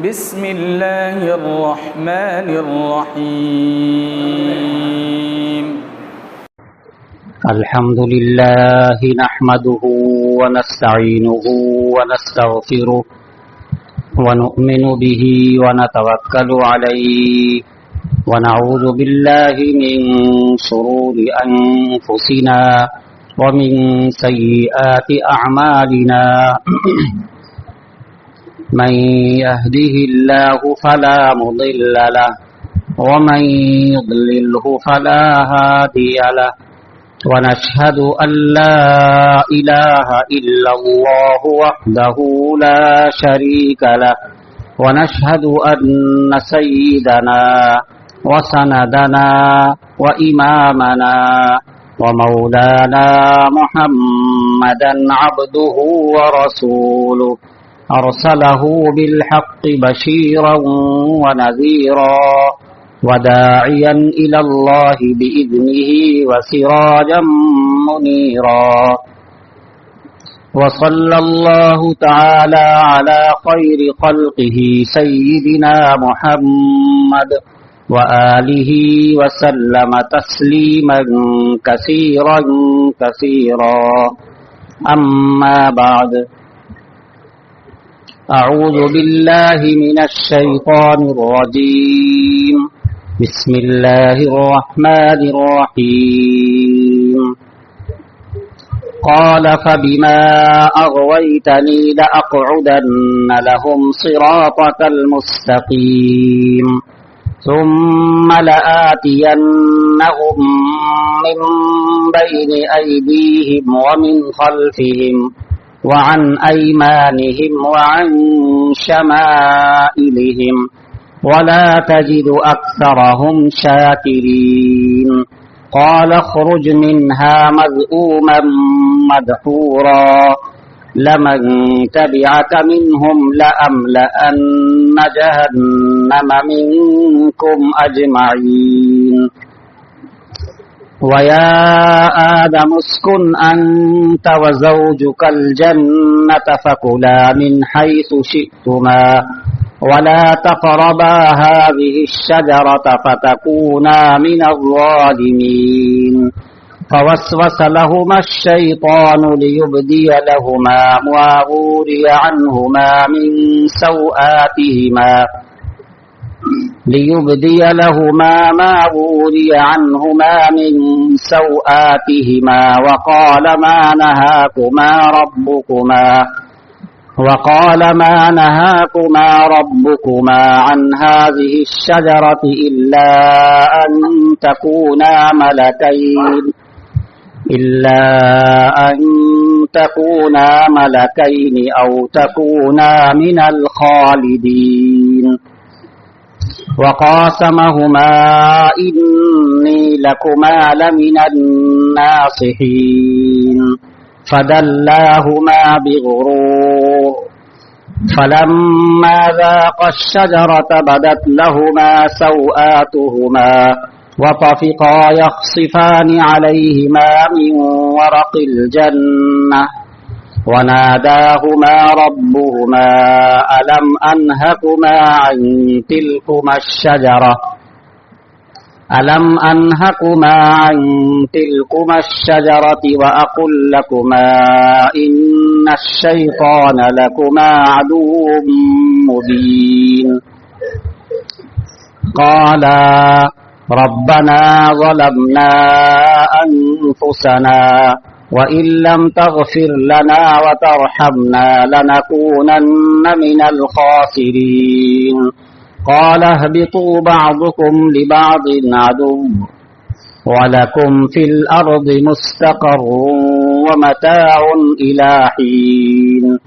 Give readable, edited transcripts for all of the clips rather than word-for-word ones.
بسم الله الرحمن الرحيم الحمد لله نحمده ونستعينه ونستغفره ونؤمن به ونتوكل عليه ونعوذ بالله من شرور أنفسنا ومن سيئات أعمالنا من يهده الله فلا مضل له ومن يضلله فلا هادي له ونشهد أن لا إله إلا الله وحده لا شريك له ونشهد أن سيدنا وسندنا وإمامنا ومولانا محمدا عبده ورسوله أرسله بالحق بشيرا ونذيرا وداعيا إلى الله بإذنه وسراجا منيرا وصلى الله تعالى على خير خلقه سيدنا محمد وآله وسلم تسليما كثيرا كثيرا أما بعد أعوذ بالله من الشيطان الرجيم بسم الله الرحمن الرحيم قال فبما أغويتني لأقعدن لهم صراطك المستقيم ثم لآتينهم من بين أيديهم ومن خلفهم وعن أيمانهم وعن شمائلهم ولا تجد أكثرهم شاكرين قال اخرج منها مذءوما مدحورا لمن تبعك منهم لأملأن جهنم منكم أجمعين ويا آدم اسكن أنت وزوجك الجنة فكلا من حيث شئتما ولا تقربا هذه الشجرة فتكونا من الظالمين فوسوس لهما الشيطان ليبدي لهما ما وري عنهما من سوآتهما وقال ما نهاكما ربكما عن هذه الشجرة إلا أن تكونا ملكين أو تكونا من الخالدين وقاسمهما إني لكما لمن الناصحين فدلاهما بغرور فلما ذاقا الشجرة بدت لهما سوآتهما وطفقا يخصفان عليهما من ورق الجنة وناداهما ربهما ألم أنهكما عن تلكما الشجرة وأقل لكما إن الشيطان لكما عدو مبين قالا ربنا ظلمنا أنفسنا وإن لم تغفر لنا وترحمنا لنكونن من الخاسرين قال اهبطوا بعضكم لبعض عدو ولكم في الأرض مستقر ومتاع إلى حين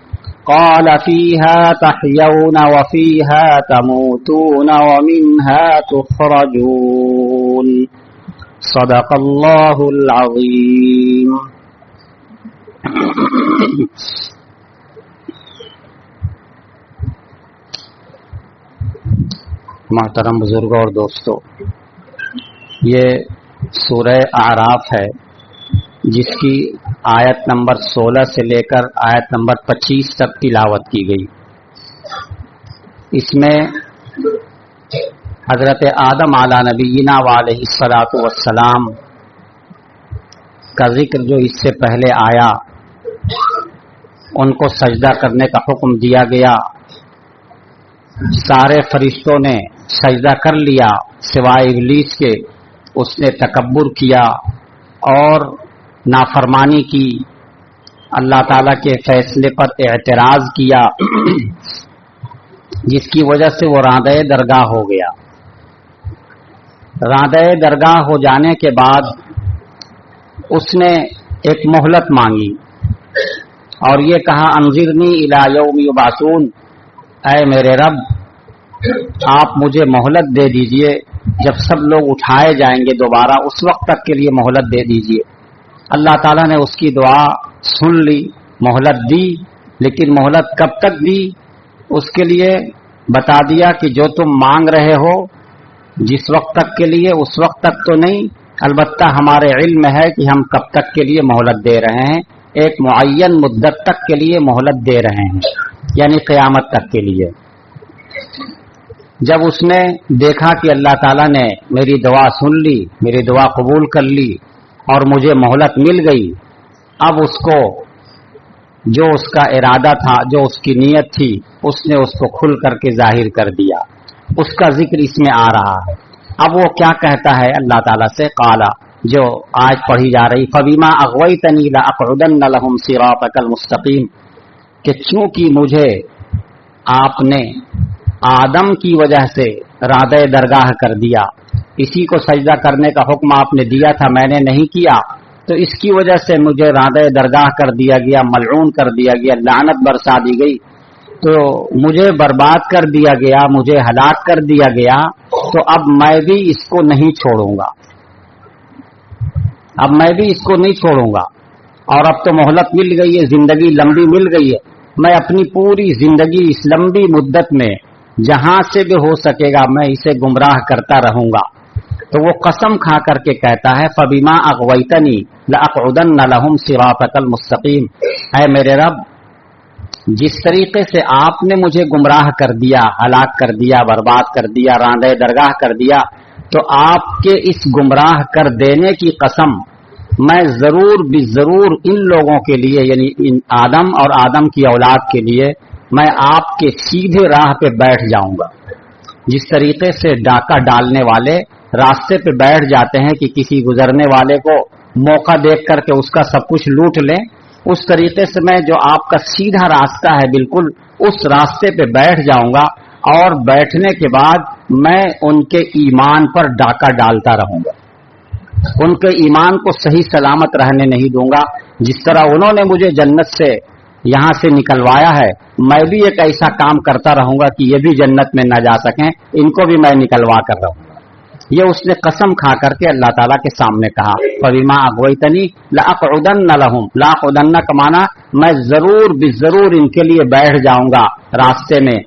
قال فيها تحيون وفيها تموتون ومنها تخرجون صدق الله العظيم محترم بزرگوں اور دوستو، یہ سورہ اعراف ہے جس کی آیت نمبر 16 سے لے کر آیت نمبر 25 تک تلاوت کی گئی. اس میں حضرت آدم علی نبینا وعلیہ الصلاۃ والسلام کا ذکر جو اس سے پہلے آیا، ان کو سجدہ کرنے کا حکم دیا گیا، سارے فرشتوں نے سجدہ کر لیا سوائے ابلیس کے، اس نے تکبر کیا اور نافرمانی کی، اللہ تعالیٰ کے فیصلے پر اعتراض کیا، جس کی وجہ سے وہ راندۂ درگاہ ہو گیا۔ راندۂ درگاہ ہو جانے کے بعد اس نے ایک مہلت مانگی اور یہ کہا انظرنی الی یوم یبعثون، اے میرے رب آپ مجھے مہلت دے دیجئے، جب سب لوگ اٹھائے جائیں گے دوبارہ اس وقت تک کے لیے مہلت دے دیجئے۔ اللہ تعالیٰ نے اس کی دعا سن لی، مہلت دی، لیکن مہلت کب تک دی اس کے لیے بتا دیا کہ جو تم مانگ رہے ہو جس وقت تک کے لیے اس وقت تک تو نہیں، البتہ ہمارے علم ہے کہ ہم کب تک کے لیے مہلت دے رہے ہیں، ایک معین مدت تک کے لیے مہلت دے رہے ہیں، یعنی قیامت تک کے لیے۔ جب اس نے دیکھا کہ اللہ تعالیٰ نے میری دعا سن لی، میری دعا قبول کر لی اور مجھے مہلت مل گئی، اب اس کو جو اس کا ارادہ تھا، جو اس کی نیت تھی، اس نے اس کو کھل کر کے ظاہر کر دیا، اس کا ذکر اس میں آ رہا ہے۔ اب وہ کیا کہتا ہے اللہ تعالیٰ سے؟ قالا، جو آج پڑھی جا رہی، فبما اغویتنی لاقعدن لهم صراطک المستقیم، کہ چونکہ مجھے آپ نے آدم کی وجہ سے راندۂ درگاہ کر دیا، اسی کو سجدہ کرنے کا حکم آپ نے دیا تھا، میں نے نہیں کیا، تو اس کی وجہ سے مجھے راندۂ درگاہ کر دیا گیا، ملعون کر دیا گیا، لعنت برسا دی گئی، تو مجھے برباد کر دیا گیا، مجھے ہلاک کر دیا گیا، تو اب میں بھی اس کو نہیں چھوڑوں گا، اب میں بھی اس کو نہیں چھوڑوں گا، اور اب تو مہلت مل گئی ہے، زندگی لمبی مل گئی ہے، میں اپنی پوری زندگی اس لمبی مدت میں جہاں سے بھی ہو سکے گا میں اسے گمراہ کرتا رہوں گا۔ تو وہ قسم کھا کر کے کہتا ہے فبما اغویتنی لاقعدن لهم صراطک المستقیم، اے میرے رب جس طریقے سے آپ نے مجھے گمراہ کر دیا، ہلاک کر دیا، برباد کر دیا، راندۂ درگاہ کر دیا، تو آپ کے اس گمراہ کر دینے کی قسم میں ضرور بالضرور ان لوگوں کے لیے، یعنی ان آدم اور آدم کی اولاد کے لیے، میں آپ کے سیدھے راہ پہ بیٹھ جاؤں گا۔ جس طریقے سے ڈاکہ ڈالنے والے راستے پہ بیٹھ جاتے ہیں کہ کسی گزرنے والے کو موقع دیکھ کر کے اس کا سب کچھ لوٹ لیں، اس طریقے سے میں جو آپ کا سیدھا راستہ ہے بالکل اس راستے پہ بیٹھ جاؤں گا، اور بیٹھنے کے بعد میں ان کے ایمان پر ڈاکہ ڈالتا رہوں گا، ان کے ایمان کو صحیح سلامت رہنے نہیں دوں گا۔ جس طرح انہوں نے مجھے جنت سے یہاں سے نکلوایا ہے، میں بھی ایک ایسا کام کرتا رہوں گا کہ یہ بھی جنت میں نہ جا سکیں، ان کو بھی میں نکلوا کر رہوں گا۔ یہ اس نے قسم کھا کر کے اللہ تعالیٰ کے سامنے کہا فبما اغویتنی لاقعدن لهم، لاقعدن کا معنی میں ضرور بالضرور ان کے لیے بیٹھ جاؤں گا راستے میں،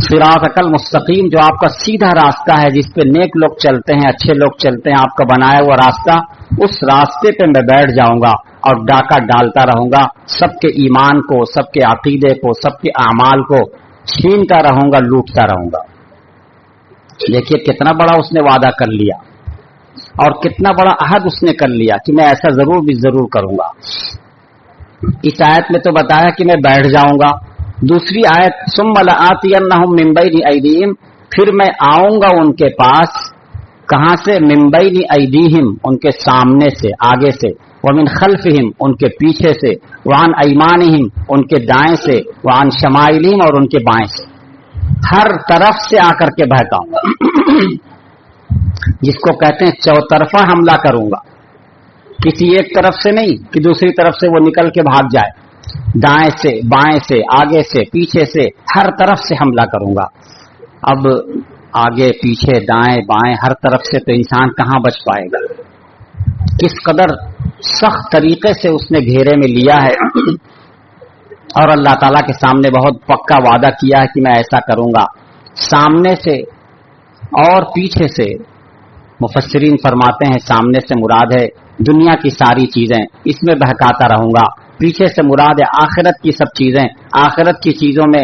صراطک المستقیم جو آپ کا سیدھا راستہ ہے، جس پہ نیک لوگ چلتے ہیں، اچھے لوگ چلتے ہیں، آپ کا بنایا ہوا راستہ، اس راستے پہ میں بیٹھ جاؤں گا اور ڈاکہ ڈالتا رہوں گا، سب کے ایمان کو، سب کے عقیدے کو، سب کے اعمال کو چھینتا رہوں گا، لوٹتا رہوں گا۔ دیکھیے کتنا بڑا اس نے وعدہ کر لیا اور کتنا بڑا عہد اس نے کر لیا کہ میں ایسا ضرور بھی ضرور کروں گا۔ اس آیت میں تو بتایا کہ میں بیٹھ جاؤں گا، دوسری آیت ثم لآتینہم من بین ایدیہم، پھر میں آؤں گا ان کے پاس، کہاں سے؟ من بین ایدیہم، ان کے سامنے سے، آگے سے، ومن خلفہم، ان کے پیچھے سے، وعن ایمانہم، ان کے دائیں سے، وعن شمائلہم، اور ان کے بائیں سے، ہر طرف سے آ کر کے بہتاؤں گا، جس کو کہتے ہیں چوطرفہ حملہ کروں گا، کسی ایک طرف سے نہیں کہ دوسری طرف سے وہ نکل کے بھاگ جائے، دائیں سے، بائیں سے، آگے سے، پیچھے سے، ہر طرف سے حملہ کروں گا۔ اب آگے پیچھے دائیں بائیں ہر طرف سے تو انسان کہاں بچ پائے گا، کس قدر سخت طریقے سے اس نے گھیرے میں لیا ہے، اور اللہ تعالیٰ کے سامنے بہت پکا وعدہ کیا ہے کہ میں ایسا کروں گا، سامنے سے اور پیچھے سے۔ مفسرین فرماتے ہیں سامنے سے مراد ہے دنیا کی ساری چیزیں، اس میں بہکاتا رہوں گا، پیچھے سے مراد ہے آخرت کی سب چیزیں، آخرت کی چیزوں میں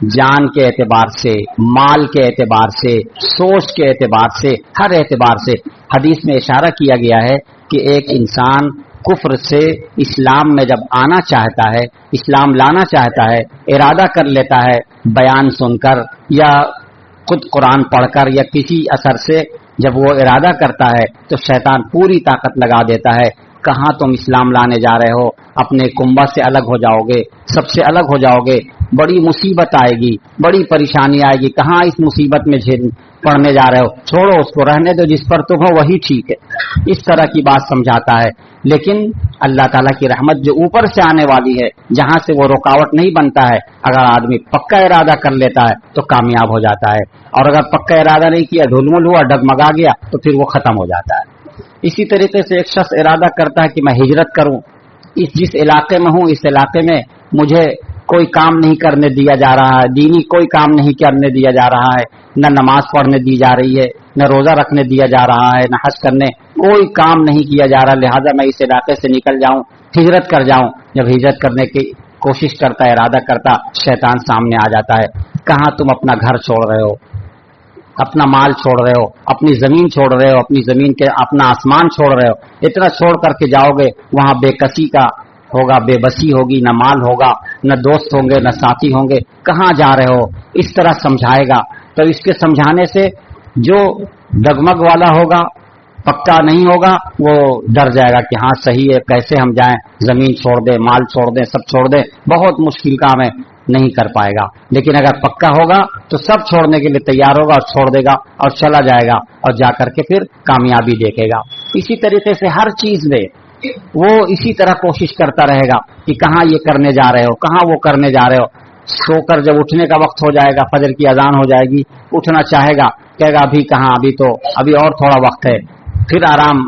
جان کے اعتبار سے، مال کے اعتبار سے، سوچ کے اعتبار سے، ہر اعتبار سے حدیث میں اشارہ کیا گیا ہے کہ ایک انسان کفر سے اسلام میں جب آنا چاہتا ہے، اسلام لانا چاہتا ہے، ارادہ کر لیتا ہے بیان سن کر یا خود قرآن پڑھ کر یا کسی اثر سے جب وہ ارادہ کرتا ہے تو شیطان پوری طاقت لگا دیتا ہے، کہاں تم اسلام لانے جا رہے ہو، اپنے کنبہ سے الگ ہو جاؤ گے، سب سے الگ ہو جاؤ گے، بڑی مصیبت آئے گی، بڑی پریشانی آئے گی، کہاں اس مصیبت میں پڑھنے جا رہے ہو، چھوڑو اس کو، رہنے دو، جس پر تم ہو وہی ٹھیک ہے، اس طرح کی بات سمجھاتا ہے۔ لیکن اللہ تعالیٰ کی رحمت جو اوپر سے آنے والی ہے، جہاں سے وہ رکاوٹ نہیں بنتا ہے، اگر آدمی پکا ارادہ کر لیتا ہے تو کامیاب ہو جاتا ہے، اور اگر پکا ارادہ نہیں کیا، ڈھلمل ہوا، ڈگمگا گیا، تو پھر وہ ختم ہو جاتا ہے۔ اسی طریقے سے ایک شخص ارادہ کرتا ہے کہ میں ہجرت کروں، جس علاقے میں ہوں اس علاقے میں مجھے کوئی کام نہیں کرنے دیا جا رہا ہے، دینی کوئی کام نہیں کرنے دیا جا رہا ہے، نہ نماز پڑھنے دی جا رہی ہے، نہ روزہ رکھنے دیا جا رہا ہے، نہ حج کرنے، کوئی کام نہیں کیا جا رہا، لہذا میں اس علاقے سے نکل جاؤں، ہجرت کر جاؤں۔ جب ہجرت کرنے کی کوشش کرتا ہے، ارادہ کرتا، شیطان سامنے آ جاتا ہے، کہاں تم اپنا گھر چھوڑ رہے ہو، اپنا مال چھوڑ رہے ہو، اپنی زمین چھوڑ رہے ہو، اپنی زمین کے اپنا آسمان چھوڑ رہے ہو، اتنا چھوڑ کر کے جاؤ گے، وہاں بے کسی کا ہوگا، بے بسی ہوگی، نہ مال ہوگا، نہ دوست ہوں گے، نہ ساتھی ہوں گے، کہاں جا رہے ہو، اس طرح سمجھائے گا۔ تو اس کے سمجھانے سے جو ڈگمگ والا ہوگا، پکا نہیں ہوگا، وہ ڈر جائے گا کہ ہاں صحیح ہے، کیسے ہم جائیں، زمین چھوڑ دیں، مال چھوڑ دیں، سب چھوڑ دیں، بہت مشکل کام ہے، نہیں کر پائے گا۔ لیکن اگر پکا ہوگا تو سب چھوڑنے کے لیے تیار ہوگا اور چھوڑ دے گا اور چلا جائے گا، اور جا کر کے پھر کامیابی دیکھے گا۔ اسی طریقے سے ہر چیز میں وہ اسی طرح کوشش کرتا رہے گا کہ کہاں یہ کرنے جا رہے ہو، کہاں وہ کرنے جا رہے ہو۔ سو کر جب اٹھنے کا وقت ہو جائے گا، فجر کی اذان ہو جائے گی، اٹھنا چاہے گا، کہے گا ابھی کہاں، ابھی اور تھوڑا وقت ہے، پھر آرام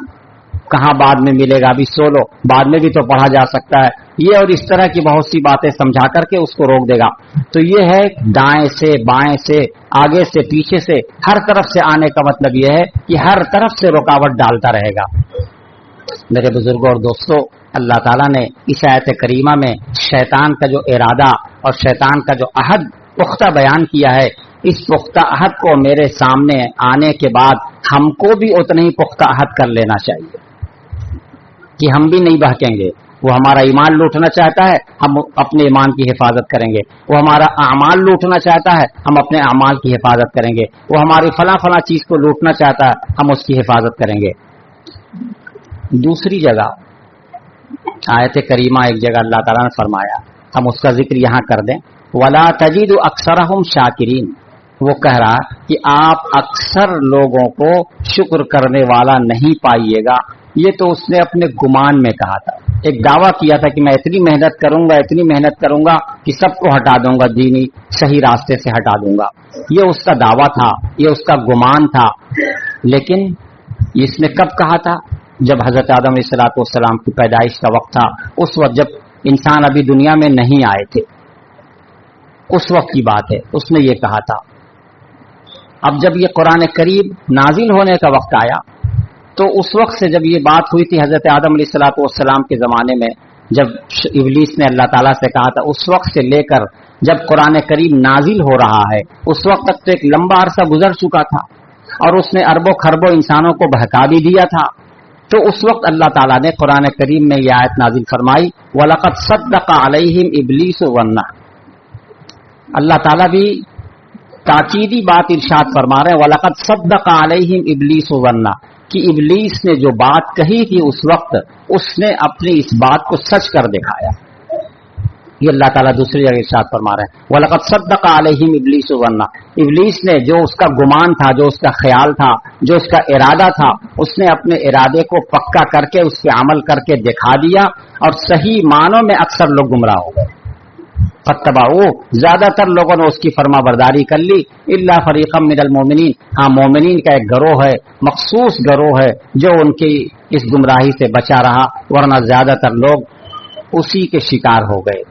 کہاں بعد میں ملے گا، ابھی سو لو، بعد میں بھی تو پڑھا جا سکتا ہے، یہ اور اس طرح کی بہت سی باتیں سمجھا کر کے اس کو روک دے گا۔ تو یہ ہے دائیں سے، بائیں سے، آگے سے، پیچھے سے، ہر طرف سے آنے کا مطلب یہ ہے کہ ہر طرف سے رکاوٹ ڈالتا رہے گا۔ میرے بزرگوں اور دوستوں، اللہ تعالیٰ نے اس آیت کریمہ میں شیطان کا جو ارادہ اور شیطان کا جو عہد پختہ بیان کیا ہے، اس پختہ عہد کو میرے سامنے آنے کے بعد ہم کو بھی اتنا ہی پختہ عہد کر لینا چاہیے کہ ہم بھی نہیں بہکیں گے۔ وہ ہمارا ایمان لوٹنا چاہتا ہے، ہم اپنے ایمان کی حفاظت کریں گے۔ وہ ہمارا اعمال لوٹنا چاہتا ہے، ہم اپنے اعمال کی حفاظت کریں گے۔ وہ ہماری فلاں چیز کو لوٹنا چاہتا ہے، ہم اس کی حفاظت کریں گے۔ دوسری جگہ آیت کریمہ ایک جگہ اللہ تعالیٰ نے فرمایا، ہم اس کا ذکر یہاں کر دیں، وَلَا تَجِدُ أَكْثَرَهُمْ شَاكِرِينَ۔ وہ کہہ رہا کہ آپ اکثر لوگوں کو شکر کرنے والا نہیں پائیے گا۔ یہ تو اس نے اپنے گمان میں کہا تھا، ایک دعویٰ کیا تھا کہ میں اتنی محنت کروں گا کہ سب کو ہٹا دوں گا، دینی صحیح راستے سے ہٹا دوں گا۔ یہ اس کا دعویٰ تھا، یہ اس کا گمان تھا۔ لیکن اس نے کب کہا تھا؟ جب حضرت آدم علیہ السلام کی پیدائش کا وقت تھا، اس وقت جب انسان ابھی دنیا میں نہیں آئے تھے، اس وقت کی بات ہے، اس نے یہ کہا تھا۔ اب جب یہ قرآن کریم نازل ہونے کا وقت آیا تو اس وقت سے جب یہ بات ہوئی تھی حضرت آدم علیہ السلام کے زمانے میں، جب ابلیس نے اللہ تعالیٰ سے کہا تھا، اس وقت سے لے کر جب قرآن کریم نازل ہو رہا ہے، اس وقت تک تو ایک لمبا عرصہ گزر چکا تھا اور اس نے اربوں خربوں انسانوں کو بہکا بھی دیا تھا۔ تو اس وقت اللہ تعالیٰ نے قرآن کریم میں یہ آیت نازل فرمائی، وَلَقَدْ صَدَّقَ عَلَيْهِمْ إِبْلِيسُ ظَنَّهُ۔ اللہ تعالیٰ بھی تاکیدی بات ارشاد فرما رہے ہیں، وَلَقَدْ صَدَّقَ عَلَيْهِمْ إِبْلِيسُ ظَنَّهُ، کہ ابلیس نے جو بات کہی تھی اس وقت، اس نے اپنی اس بات کو سچ کر دکھایا۔ یہ اللہ تعالیٰ دوسری جگہ ارشاد فرما رہے ہیں، وَلَقَدْ صَدَّقَ عَلَيْهِمْ إِبْلِيسُ ظَنَّهُ۔ ابلیس نے جو اس کا گمان تھا، جو اس کا خیال تھا، جو اس کا ارادہ تھا، اس نے اپنے ارادے کو پکا کر کے اس پہ عمل کر کے دکھا دیا، اور صحیح معنوں میں اکثر لوگ گمراہ ہو گئے۔ فَاتَّبَعُوهُ، زیادہ تر لوگوں نے اس کی فرما برداری کر لی، إِلَّا فَرِيقًا مِنَ الْمُؤْمِنِينَ، ہاں مومنین کا ایک گروہ ہے، مخصوص گروہ ہے جو ان کی اس گمراہی سے بچا رہا، ورنہ زیادہ تر لوگ اسی کے شکار ہو گئے۔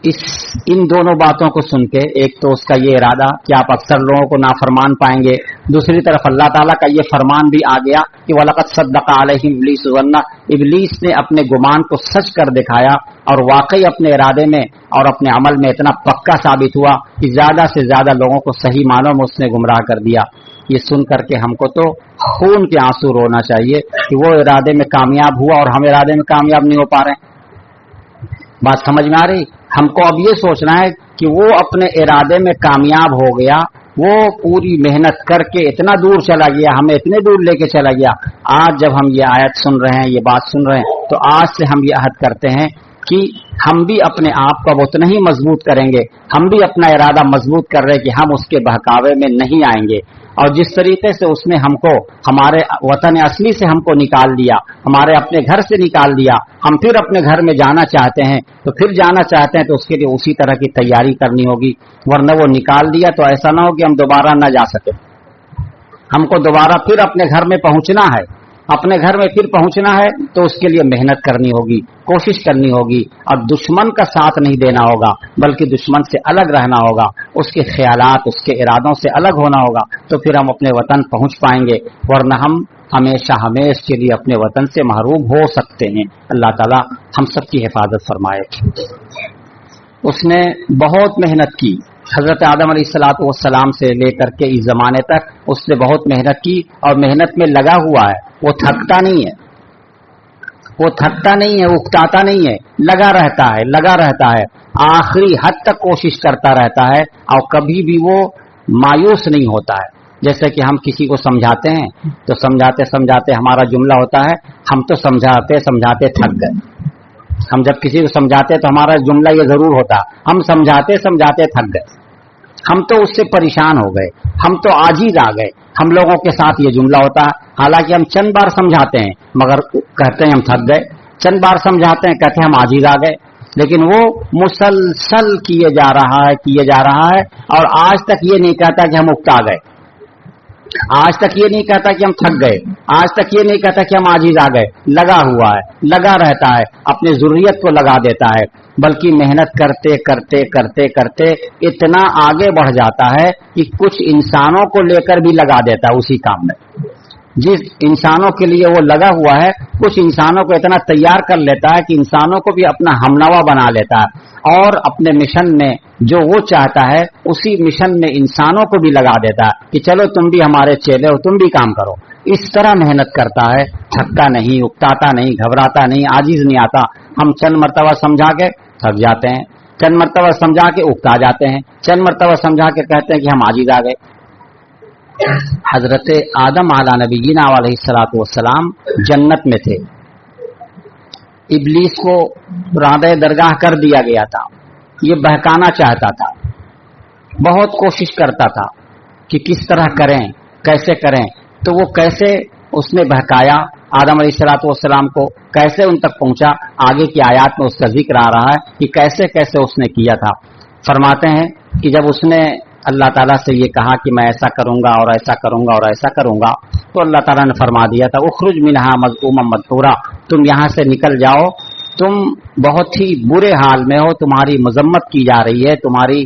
ان دونوں باتوں کو سن کے، ایک تو اس کا یہ ارادہ کہ آپ اکثر لوگوں کو نافرمان پائیں گے، دوسری طرف اللہ تعالیٰ کا یہ فرمان بھی آ گیا کہ وَلَقَدْ صَدَّقَ عَلَيْهِمْ إِبْلِيسُ ظَنَّهُ، ابلیس نے اپنے گمان کو سچ کر دکھایا اور واقعی اپنے ارادے میں اور اپنے عمل میں اتنا پکا ثابت ہوا کہ زیادہ سے زیادہ لوگوں کو صحیح معنوں میں اس نے گمراہ کر دیا۔ یہ سن کر کے ہم کو تو خون کے آنسو رونا چاہیے کہ وہ ارادے میں کامیاب ہوا اور ہم ارادے میں کامیاب نہیں ہو پا رہے ہیں۔ بات سمجھ میں آ رہی؟ ہم کو اب یہ سوچنا ہے کہ وہ اپنے ارادے میں کامیاب ہو گیا، وہ پوری محنت کر کے اتنا دور چلا گیا، ہمیں اتنے دور لے کے چلا گیا۔ آج جب ہم یہ آیت سن رہے ہیں، یہ بات سن رہے ہیں، تو آج سے ہم یہ عہد کرتے ہیں کہ ہم بھی اپنے آپ کو اتنا ہی مضبوط کریں گے، ہم بھی اپنا ارادہ مضبوط کر رہے کہ ہم اس کے بہکاوے میں نہیں آئیں گے۔ اور جس طریقے سے اس نے ہم کو ہمارے وطن اصلی سے ہم کو نکال دیا، ہمارے اپنے گھر سے نکال دیا، ہم پھر اپنے گھر میں جانا چاہتے ہیں تو پھر جانا چاہتے ہیں تو اس کے لیے اسی طرح کی تیاری کرنی ہوگی، ورنہ وہ نکال دیا تو ایسا نہ ہو کہ ہم دوبارہ نہ جا سکیں۔ ہم کو دوبارہ پھر اپنے گھر میں پہنچنا ہے، اپنے گھر میں پھر پہنچنا ہے تو اس کے لیے محنت کرنی ہوگی، کوشش کرنی ہوگی، اور دشمن کا ساتھ نہیں دینا ہوگا بلکہ دشمن سے الگ رہنا ہوگا، اس کے خیالات، اس کے ارادوں سے الگ ہونا ہوگا، تو پھر ہم اپنے وطن پہنچ پائیں گے، ورنہ ہم ہمیشہ ہمیشہ کے لیے اپنے وطن سے محروم ہو سکتے ہیں۔ اللہ تعالی ہم سب کی حفاظت فرمائے۔ اس نے بہت محنت کی، حضرت آدم علیہ السلام سے لے کر کے اس زمانے تک اس نے بہت محنت کی اور محنت میں لگا ہوا ہے، وہ تھکتا نہیں ہے، وہ تھکتا نہیں ہے، اکتاتا نہیں ہے، لگا رہتا ہے، آخری حد تک کوشش کرتا رہتا ہے اور کبھی بھی وہ مایوس نہیں ہوتا ہے۔ جیسے کہ ہم کسی کو سمجھاتے ہیں تو سمجھاتے ہمارا جملہ ہوتا ہے، ہم تو سمجھاتے تھک گئے۔ ہم جب کسی کو سمجھاتے تو ہمارا جملہ یہ ضرور ہوتا، ہم سمجھاتے تھک گئے، ہم تو اس سے پریشان ہو گئے، ہم تو عاجز آ گئے۔ ہم لوگوں کے ساتھ یہ جملہ ہوتا ہے، حالانکہ ہم چند بار سمجھاتے ہیں مگر کہتے ہیں ہم تھک گئے، چند بار سمجھاتے ہیں کہتے ہیں ہم عاجز آ گئے، لیکن وہ مسلسل کیے جا رہا ہے اور آج تک یہ نہیں کہتا کہ ہم اکتا گئے، آج تک یہ نہیں کہتا کہ ہم تھک گئے، آج تک یہ نہیں کہتا کہ ہم عاجز آ گئے، لگا ہوا ہے، لگا رہتا ہے، اپنے ضروریت کو لگا دیتا ہے، بلکہ محنت کرتے اتنا آگے بڑھ جاتا ہے کہ کچھ انسانوں کو لے کر بھی لگا دیتا ہے اسی کام میں۔ جس انسانوں کے لیے وہ لگا ہوا ہے، کچھ انسانوں کو اتنا تیار کر لیتا ہے کہ انسانوں کو بھی اپنا ہمنوا بنا لیتا ہے اور اپنے مشن میں جو وہ چاہتا ہے اسی مشن میں انسانوں کو بھی لگا دیتا ہے کہ چلو تم بھی ہمارے چیلے ہو، تم بھی کام کرو۔ اس طرح محنت کرتا ہے، تھکتا نہیں، اکتاتا نہیں، گھبراتا نہیں، عاجز نہیں آتا۔ ہم چند مرتبہ سمجھا کے تھک جاتے ہیں، چند مرتبہ سمجھا کے اکتا جاتے ہیں، چند مرتبہ سمجھا کے کہتے ہیں کہ ہم عاجز آ گئے۔ حضرت آدم علیہ نبینا علیہ السلام جنت میں تھے، ابلیس کو رادہ درگاہ کر دیا گیا تھا، یہ بہکانا چاہتا تھا، بہت کوشش کرتا تھا کہ کس طرح کریں، کیسے کریں، تو وہ کیسے اس نے بہکایا آدم علیہ السلام کو، کیسے ان تک پہنچا، آگے کی آیات میں اس کا ذکر آ رہا ہے کہ کیسے اس نے کیا تھا۔ فرماتے ہیں کہ جب اس نے اللہ تعالیٰ سے یہ کہا کہ میں ایسا کروں گا اور ایسا کروں گا اور ایسا کروں گا، تو اللہ تعالیٰ نے فرما دیا تھا اخرج منہا مذموما مدحورا، تم یہاں سے نکل جاؤ، تم بہت ہی برے حال میں ہو، تمہاری مذمت کی جا رہی ہے، تمہاری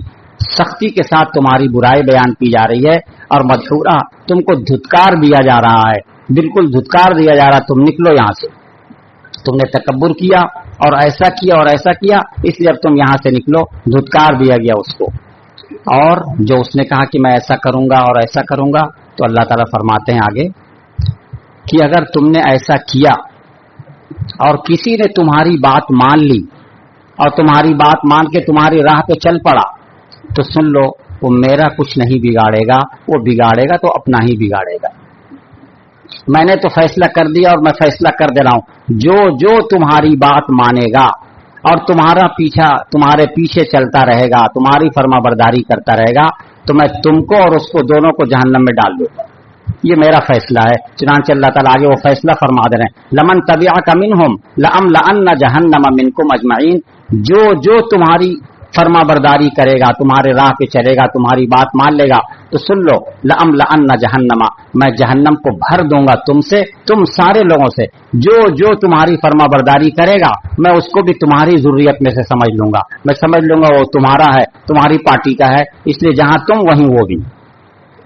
سختی کے ساتھ تمہاری برائی بیان کی جا رہی ہے، اور مدحورا تم کو دھتکار دیا جا رہا ہے، بالکل دھتکار دیا جا رہا ہے، تم نکلو یہاں سے، تم نے تکبر کیا اور ایسا کیا اور ایسا کیا، اس لیے اب تم یہاں سے نکلو، دھتکار دیا گیا اس کو۔ اور جو اس نے کہا کہ میں ایسا کروں گا اور ایسا کروں گا، تو اللہ تعالیٰ فرماتے ہیں آگے کہ اگر تم نے ایسا کیا اور کسی نے تمہاری بات مان لی اور تمہاری بات مان کے تمہاری راہ پہ چل پڑا، تو سن لو وہ میرا کچھ نہیں بگاڑے گا، وہ بگاڑے گا تو اپنا ہی بگاڑے گا۔ میں نے تو فیصلہ کر دیا اور میں فیصلہ کر دے رہا ہوں، جو تمہاری بات مانے گا اور تمہارے پیچھے چلتا رہے گا، تمہاری فرما برداری کرتا رہے گا، تو میں تم کو اور اس کو دونوں کو جہنم میں ڈال دوں گا، یہ میرا فیصلہ ہے۔ چنانچہ اللہ تعالیٰ آگے وہ فیصلہ فرما دے رہے ہیں، لمن تبعک منہم لأملأن جہنم منکم اجمعین، جو تمہاری فرما برداری کرے گا، تمہارے راہ پہ چلے گا، تمہاری بات مان لے گا، تو سن لو لَأَمْلَأَنَّ جَهَنَّمَ، میں جہنم کو بھر دوں گا تم سے، تم سارے لوگوں سے، جو تمہاری فرما برداری کرے گا میں اس کو بھی تمہاری ذریت میں سے سمجھ لوں گا، میں سمجھ لوں گا وہ تمہارا ہے، تمہاری پارٹی کا ہے، اس لیے جہاں تم وہیں وہ بھی،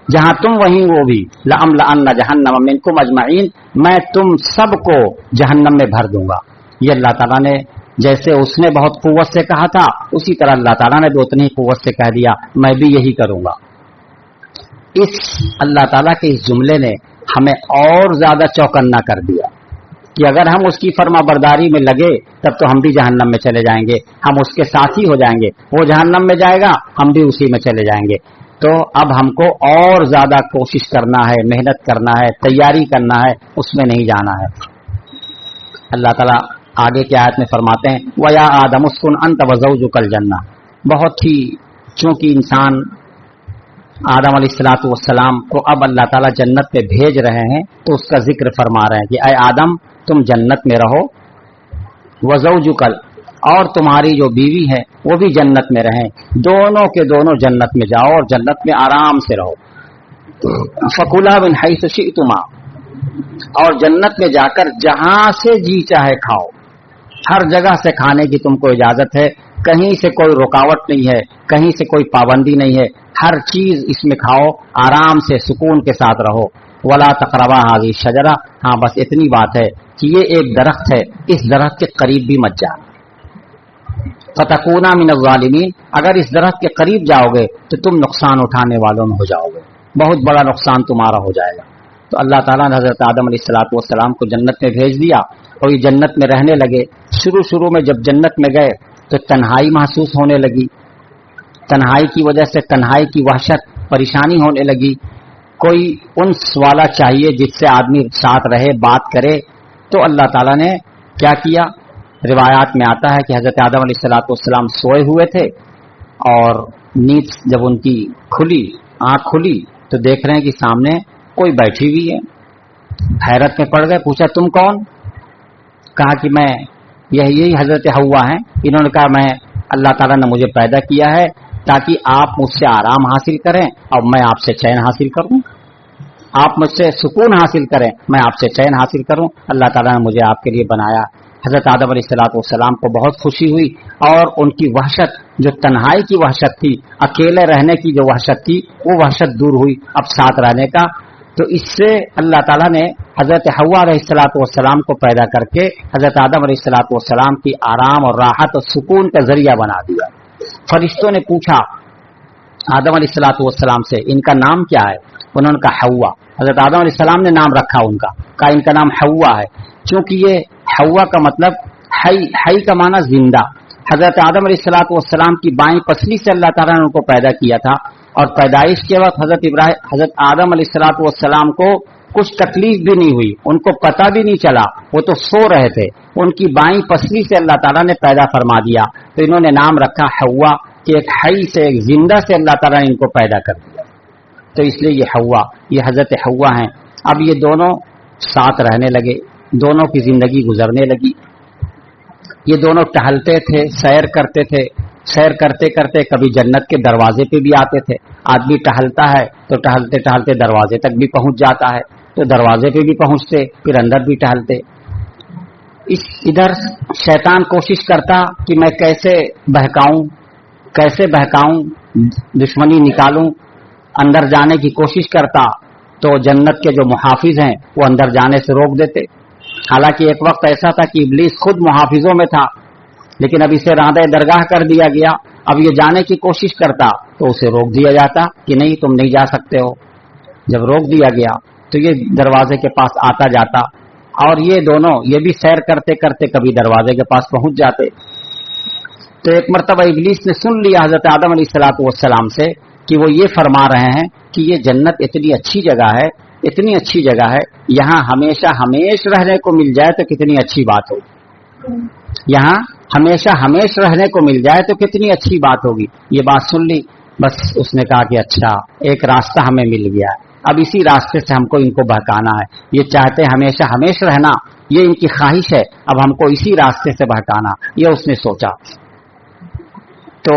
جہاں تم وہیں وہ بھی، لَأَمْلَأَنَّ جَهَنَّمَ مِنْكُمْ أَجْمَعِينَ، میں تم سب کو جہنم میں بھر دوں گا۔ یہ اللہ تعالیٰ نے جیسے اس نے بہت قوت سے کہا تھا، اسی طرح اللہ تعالیٰ نے بھی اتنی ہی قوت سے کہہ دیا میں بھی یہی کروں گا۔ اس اللہ تعالیٰ کے اس جملے نے ہمیں اور زیادہ چوکنا کر دیا کہ اگر ہم اس کی فرما برداری میں لگے تب تو ہم بھی جہنم میں چلے جائیں گے، ہم اس کے ساتھی ہو جائیں گے، وہ جہنم میں جائے گا ہم بھی اسی میں چلے جائیں گے۔ تو اب ہم کو اور زیادہ کوشش کرنا ہے، محنت کرنا ہے، تیاری کرنا ہے، اس میں نہیں جانا ہے۔ اللہ تعالیٰ آگے کی آیت میں فرماتے ہیں وَيَا آدَمُ اسْكُنْ أَنْتَ وَزَوْجُكَ الْجَنَّةَ، بہت ہی چونکہ انسان آدم علیہ السلام کو اب اللہ تعالیٰ جنت میں بھیج رہے ہیں تو اس کا ذکر فرما رہے ہیں کہ اے آدم تم جنت میں رہو، وَزَوْجُكَ، اور تمہاری جو بیوی ہے وہ بھی جنت میں رہیں، دونوں کے دونوں جنت میں جاؤ اور جنت میں آرام سے رہو۔ فَكُلَا مِنْ حَيْثُ شِئْتُمَا، اور جنت میں جا کر جہاں سے جی چاہے کھاؤ، ہر جگہ سے کھانے کی تم کو اجازت ہے، کہیں سے کوئی رکاوٹ نہیں ہے، کہیں سے کوئی پابندی نہیں ہے، ہر چیز اس میں کھاؤ، آرام سے سکون کے ساتھ رہو۔ وَلَا تَقْرَبَا هَٰذِهِ الشَّجَرَةَ، ہاں بس اتنی بات ہے کہ یہ ایک درخت ہے، اس درخت کے قریب بھی مت جانا۔ فَتَكُونَا مِنَ الظَّالِمِينَ، اگر اس درخت کے قریب جاؤ گے تو تم نقصان اٹھانے والوں میں ہو جاؤ گے، بہت بڑا نقصان تمہارا ہو جائے گا۔ تو اللہ تعالیٰ نے حضرت آدم علیہ السلام کو جنت میں بھیج دیا اور یہ جنت میں رہنے لگے۔ شروع میں جب جنت میں گئے تو تنہائی محسوس ہونے لگی، تنہائی کی وجہ سے تنہائی کی وحشت، پریشانی ہونے لگی، کوئی انس والا چاہیے جس سے آدمی ساتھ رہے، بات کرے۔ تو اللہ تعالیٰ نے کیا کیا، روایات میں آتا ہے کہ حضرت آدم علیہ السلام سوئے ہوئے تھے اور نیند جب ان کی آنکھ کھلی تو دیکھ رہے ہیں کہ سامنے کوئی بیٹھی ہوئی ہے، حیرت میں پڑ گئے، پوچھا تم کون؟ کہا کہ میں یہی حضرت حوا ہیں۔ انہوں نے کہا میں اللہ تعالیٰ نے مجھے پیدا کیا ہے تاکہ آپ مجھ سے آرام حاصل کریں اور میں آپ سے چین حاصل کروں، آپ مجھ سے سکون حاصل کریں میں آپ سے چین حاصل کروں، اللہ تعالیٰ نے مجھے آپ کے لیے بنایا۔ حضرت آدم علیہ السلام کو بہت خوشی ہوئی اور ان کی وحشت، جو تنہائی کی وحشت تھی، اکیلے رہنے کی جو وحشت تھی، وہ وحشت دور ہوئی اب ساتھ رہنے کا۔ تو اس سے اللہ تعالیٰ نے حضرت حوا علیہ السلام کو پیدا کر کے حضرت آدم علیہ السلام کی آرام اور راحت اور سکون کا ذریعہ بنا دیا۔ فرشتوں نے پوچھا آدم علیہ السلام سے ان کا نام کیا ہے؟ انہوں نے کہا حوا۔ حضرت آدم علیہ السلام نے نام رکھا ان کا، کہا ان کا نام حوا ہے، چونکہ یہ حوا کا مطلب حی کا معنی زندہ۔ حضرت آدم علیہ السلام کی بائیں پسلی سے اللہ تعالیٰ نے ان کو پیدا کیا تھا اور پیدائش کے وقت حضرت آدم علیہ السلام کو کچھ تکلیف بھی نہیں ہوئی، ان کو پتہ بھی نہیں چلا، وہ تو سو رہے تھے، ان کی بائیں پسلی سے اللہ تعالیٰ نے پیدا فرما دیا، تو انہوں نے نام رکھا حوا کہ ایک حی سے، ایک زندہ سے اللہ تعالیٰ نے ان کو پیدا کر دیا، تو اس لیے یہ حوا، یہ حضرت حوا ہیں۔ اب یہ دونوں ساتھ رہنے لگے، دونوں کی زندگی گزرنے لگی، یہ دونوں ٹہلتے تھے، سیر کرتے تھے، سیر کرتے کرتے کبھی جنت کے دروازے پہ بھی آتے تھے، آدمی ٹہلتا ہے تو ٹہلتے ٹہلتے دروازے تک بھی پہنچ جاتا ہے، تو دروازے پہ بھی پہنچتے، پھر اندر بھی ٹہلتے۔ ادھر شیطان کوشش کرتا کہ میں کیسے بہکاؤں، دشمنی نکالوں، اندر جانے کی کوشش کرتا، تو جنت کے جو محافظ ہیں وہ اندر جانے سے روک دیتے۔ حالانکہ ایک وقت ایسا تھا کہ ابلیس خود محافظوں میں تھا، لیکن اب اسے راندہ درگاہ کر دیا گیا، اب یہ جانے کی کوشش کرتا تو اسے روک دیا جاتا کہ نہیں تم نہیں جا سکتے ہو۔ جب روک دیا گیا تو یہ دروازے کے پاس آتا جاتا، اور یہ دونوں یہ بھی سیر کرتے کرتے کبھی دروازے کے پاس پہنچ جاتے۔ تو ایک مرتبہ ابلیس نے سن لیا حضرت آدم علیہ السلام سے کہ وہ یہ فرما رہے ہیں کہ یہ جنت اتنی اچھی جگہ ہے، اتنی اچھی جگہ ہے، یہاں ہمیشہ رہنے کو مل جائے تو کتنی اچھی بات ہوگی، یہاں ہمیشہ رہنے کو مل جائے تو کتنی اچھی بات ہوگی۔ یہ بات سن لی، بس اس نے کہا کہ اچھا ایک راستہ ہمیں مل گیا ہے، اب اسی راستے سے ہم کو ان کو بہکانا ہے، یہ چاہتے ہمیشہ رہنا، یہ ان کی خواہش ہے، اب ہم کو اسی راستے سے بہکانا، یہ اس نے سوچا۔ تو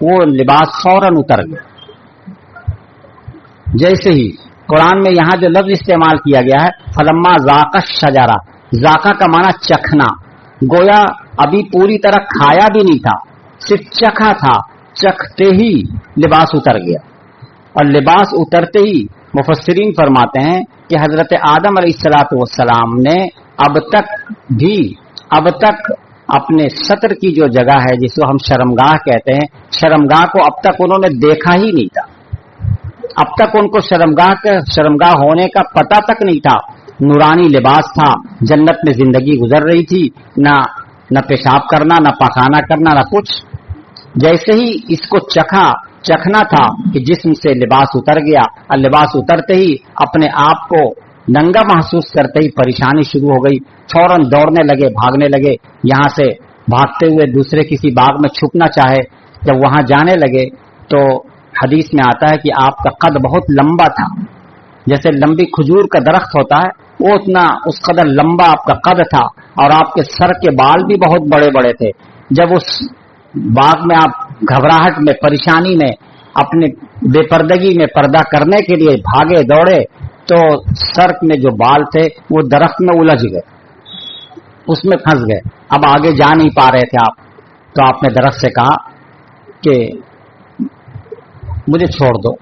وہ لباس فوراً اتر گیا. جیسے ہی قرآن میں یہاں جو لفظ استعمال کیا گیا ہے فلما ذاق الشجرہ، ذاقہ کا معنی چکھنا، گویا ابھی پوری طرح کھایا بھی نہیں تھا، صرف چکھا تھا، چکھتے ہی لباس اتر گیا. اور لباس اترتے ہی مفسرین فرماتے ہیں کہ حضرت آدم علیہ الصلوۃ والسلام نے اب تک اپنے سطر کی جو جگہ ہے جس کو ہم شرمگاہ کہتے ہیں، شرمگاہ کو اب تک انہوں نے دیکھا ہی نہیں تھا. اب تک ان کو شرمگاہ ہونے کا پتہ تک نہیں تھا. نورانی لباس تھا، جنت میں زندگی گزر رہی تھی، نہ پیشاب کرنا، نہ پخانا کرنا، نہ کچھ. جیسے ہی اس کو چکھنا تھا کہ جسم سے لباس اتر گیا، اور لباس اترتے ہی اپنے آپ کو ننگا محسوس کرتے ہی پریشانی شروع ہو گئی. فوراً دوڑنے لگے، بھاگنے لگے، یہاں سے بھاگتے ہوئے دوسرے کسی باغ میں چھپنا چاہے. جب وہاں جانے لگے تو حدیث میں آتا ہے کہ آپ کا قد بہت لمبا تھا، جیسے لمبی کھجور کا درخت ہوتا ہے وہ اتنا اس قدر لمبا آپ کا قد تھا، اور آپ کے سر کے بال بھی بہت بڑے بڑے تھے. جب اس باغ میں آپ گھبراہٹ میں، پریشانی میں، اپنے بے پردگی میں پردہ کرنے کے لیے بھاگے دوڑے تو سر میں جو بال تھے وہ درخت میں الجھ گئے، اس میں پھنس گئے. اب آگے جا نہیں پا رہے تھے آپ. تو آپ نے درخت سے کہا کہ مجھے چھوڑ دو،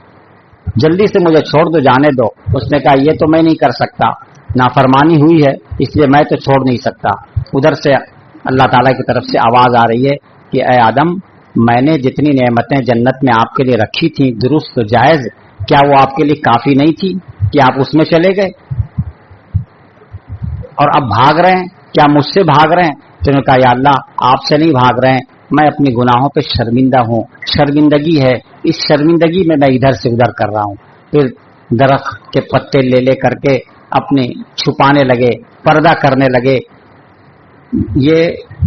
جلدی سے مجھے چھوڑ دو، جانے دو. اس نے کہا یہ تو میں نہیں کر سکتا، نافرمانی ہوئی ہے اس لیے میں تو چھوڑ نہیں سکتا. ادھر سے اللہ تعالیٰ کی طرف سے آواز آ رہی ہے کہ اے آدم، میں نے جتنی نعمتیں جنت میں آپ کے لیے رکھی تھیں درست و جائز، کیا وہ آپ کے لیے کافی نہیں تھی کہ آپ اس میں چلے گئے اور اب بھاگ رہے ہیں؟ کیا مجھ سے بھاگ رہے ہیں؟ تو انہوں نے کہا یا اللہ آپ سے نہیں بھاگ رہے ہیں، میں اپنی گناہوں پہ شرمندہ ہوں، شرمندگی ہے، اس شرمندگی میں ادھر سے ادھر کر رہا ہوں. پھر درخت کے پتے لے کر کے اپنے چھپانے لگے، پردہ کرنے لگے. یہ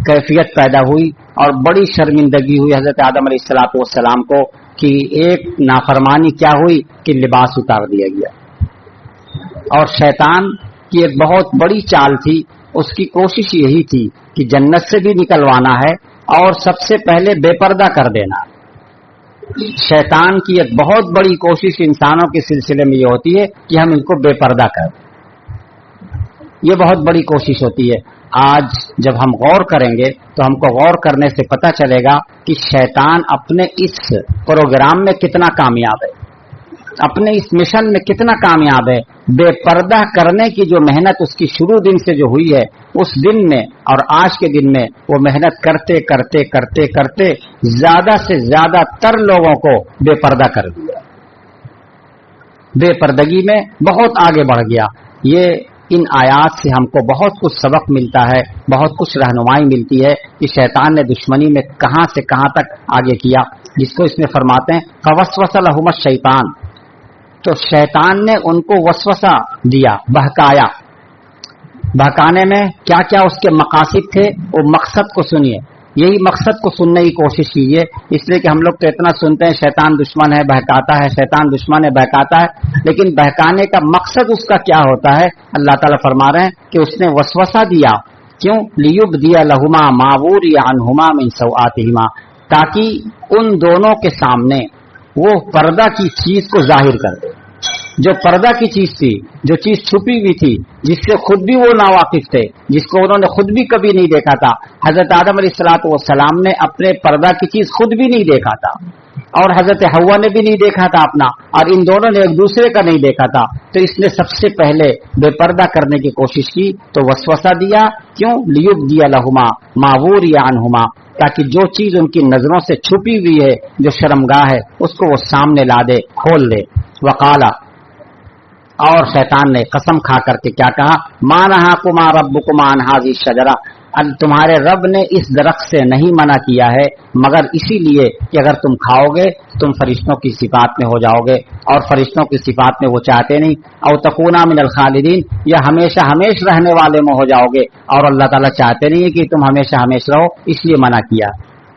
کیفیت پیدا ہوئی اور بڑی شرمندگی ہوئی حضرت آدم علیہ الصلوۃ والسلام کو کہ ایک نافرمانی کیا ہوئی کہ لباس اتار دیا گیا. اور شیطان کی ایک بہت بڑی چال تھی، اس کی کوشش یہی تھی کہ جنت سے بھی نکلوانا ہے اور سب سے پہلے بے پردہ کر دینا. شیطان کی ایک بہت بڑی کوشش انسانوں کے سلسلے میں یہ ہوتی ہے کہ ہم ان کو بے پردہ کر دیں. یہ بہت بڑی کوشش ہوتی ہے. آج جب ہم غور کریں گے تو ہم کو غور کرنے سے پتہ چلے گا کہ شیطان اپنے اس پروگرام میں کتنا کامیاب ہے، اپنے اس مشن میں کتنا کامیاب ہے. بے پردہ کرنے کی جو محنت اس کی شروع دن سے جو ہوئی ہے، اس دن میں اور آج کے دن میں وہ محنت کرتے کرتے کرتے کرتے زیادہ سے زیادہ تر لوگوں کو بے پردہ کر دیا، بے پردگی میں بہت آگے بڑھ گیا. یہ ان آیات سے ہم کو بہت کچھ سبق ملتا ہے، بہت کچھ رہنمائی ملتی ہے کہ شیطان نے دشمنی میں کہاں سے کہاں تک آگے کیا، جس کو اس میں فرماتے ہیں فوسوس لہم الشیطان. تو شیطان نے ان کو وسوسہ دیا، بہکایا. بہکانے میں کیا کیا اس کے مقاصد تھے، وہ مقصد کو سنیے. یہی مقصد کو سننے کی کوشش کیجیے. اس لیے کہ ہم لوگ تو اتنا سنتے ہیں شیطان دشمن ہے بہکاتا ہے، شیطان دشمن ہے بہکاتا ہے، لیکن بہکانے کا مقصد اس کا کیا ہوتا ہے؟ اللہ تعالیٰ فرما رہے ہیں کہ اس نے وسوسہ دیا. کیوں؟ لیبدی لہما ما وری عنہما من سوآتہما، تاکہ ان دونوں کے سامنے وہ پردہ کی چیز کو ظاہر کر دے. جو پردہ کی چیز تھی، جو چیز چھپی ہوئی تھی، جس سے خود بھی وہ ناواقف تھے، جس کو انہوں نے خود بھی کبھی نہیں دیکھا تھا. حضرت آدم علیہ الصلوۃ والسلام نے اپنے پردہ کی چیز خود بھی نہیں دیکھا تھا، اور حضرت حوا نے بھی نہیں دیکھا تھا اپنا، اور ان دونوں نے ایک دوسرے کا نہیں دیکھا تھا. تو اس نے سب سے پہلے بے پردہ کرنے کی کوشش کی تو وسوسہ دیا. کیوں؟ لیبدی لہما ما وری عنہما، تاکہ جو چیز ان کی نظروں سے چھپی ہوئی ہے، جو شرمگاہ ہے، اس کو وہ سامنے لا دے، کھول دے. وقالا، اور شیطان نے قسم کھا کر کے کیا کہا؟ ما نہاکما ربکما عن ھذہ الشجرہ، تمہارے رب نے اس درخت سے نہیں منع کیا ہے مگر اسی لیے کہ اگر تم کھاؤ گے تم فرشتوں کی صفات میں ہو جاؤ گے، اور فرشتوں کی صفات میں وہ چاہتے نہیں. او تکونا من الخالدین، یا ہمیشہ ہمیش رہنے والے میں ہو جاؤ گے، اور اللہ تعالیٰ چاہتے نہیں ہے کہ تم ہمیشہ ہمیش رہو، اس لیے منع کیا.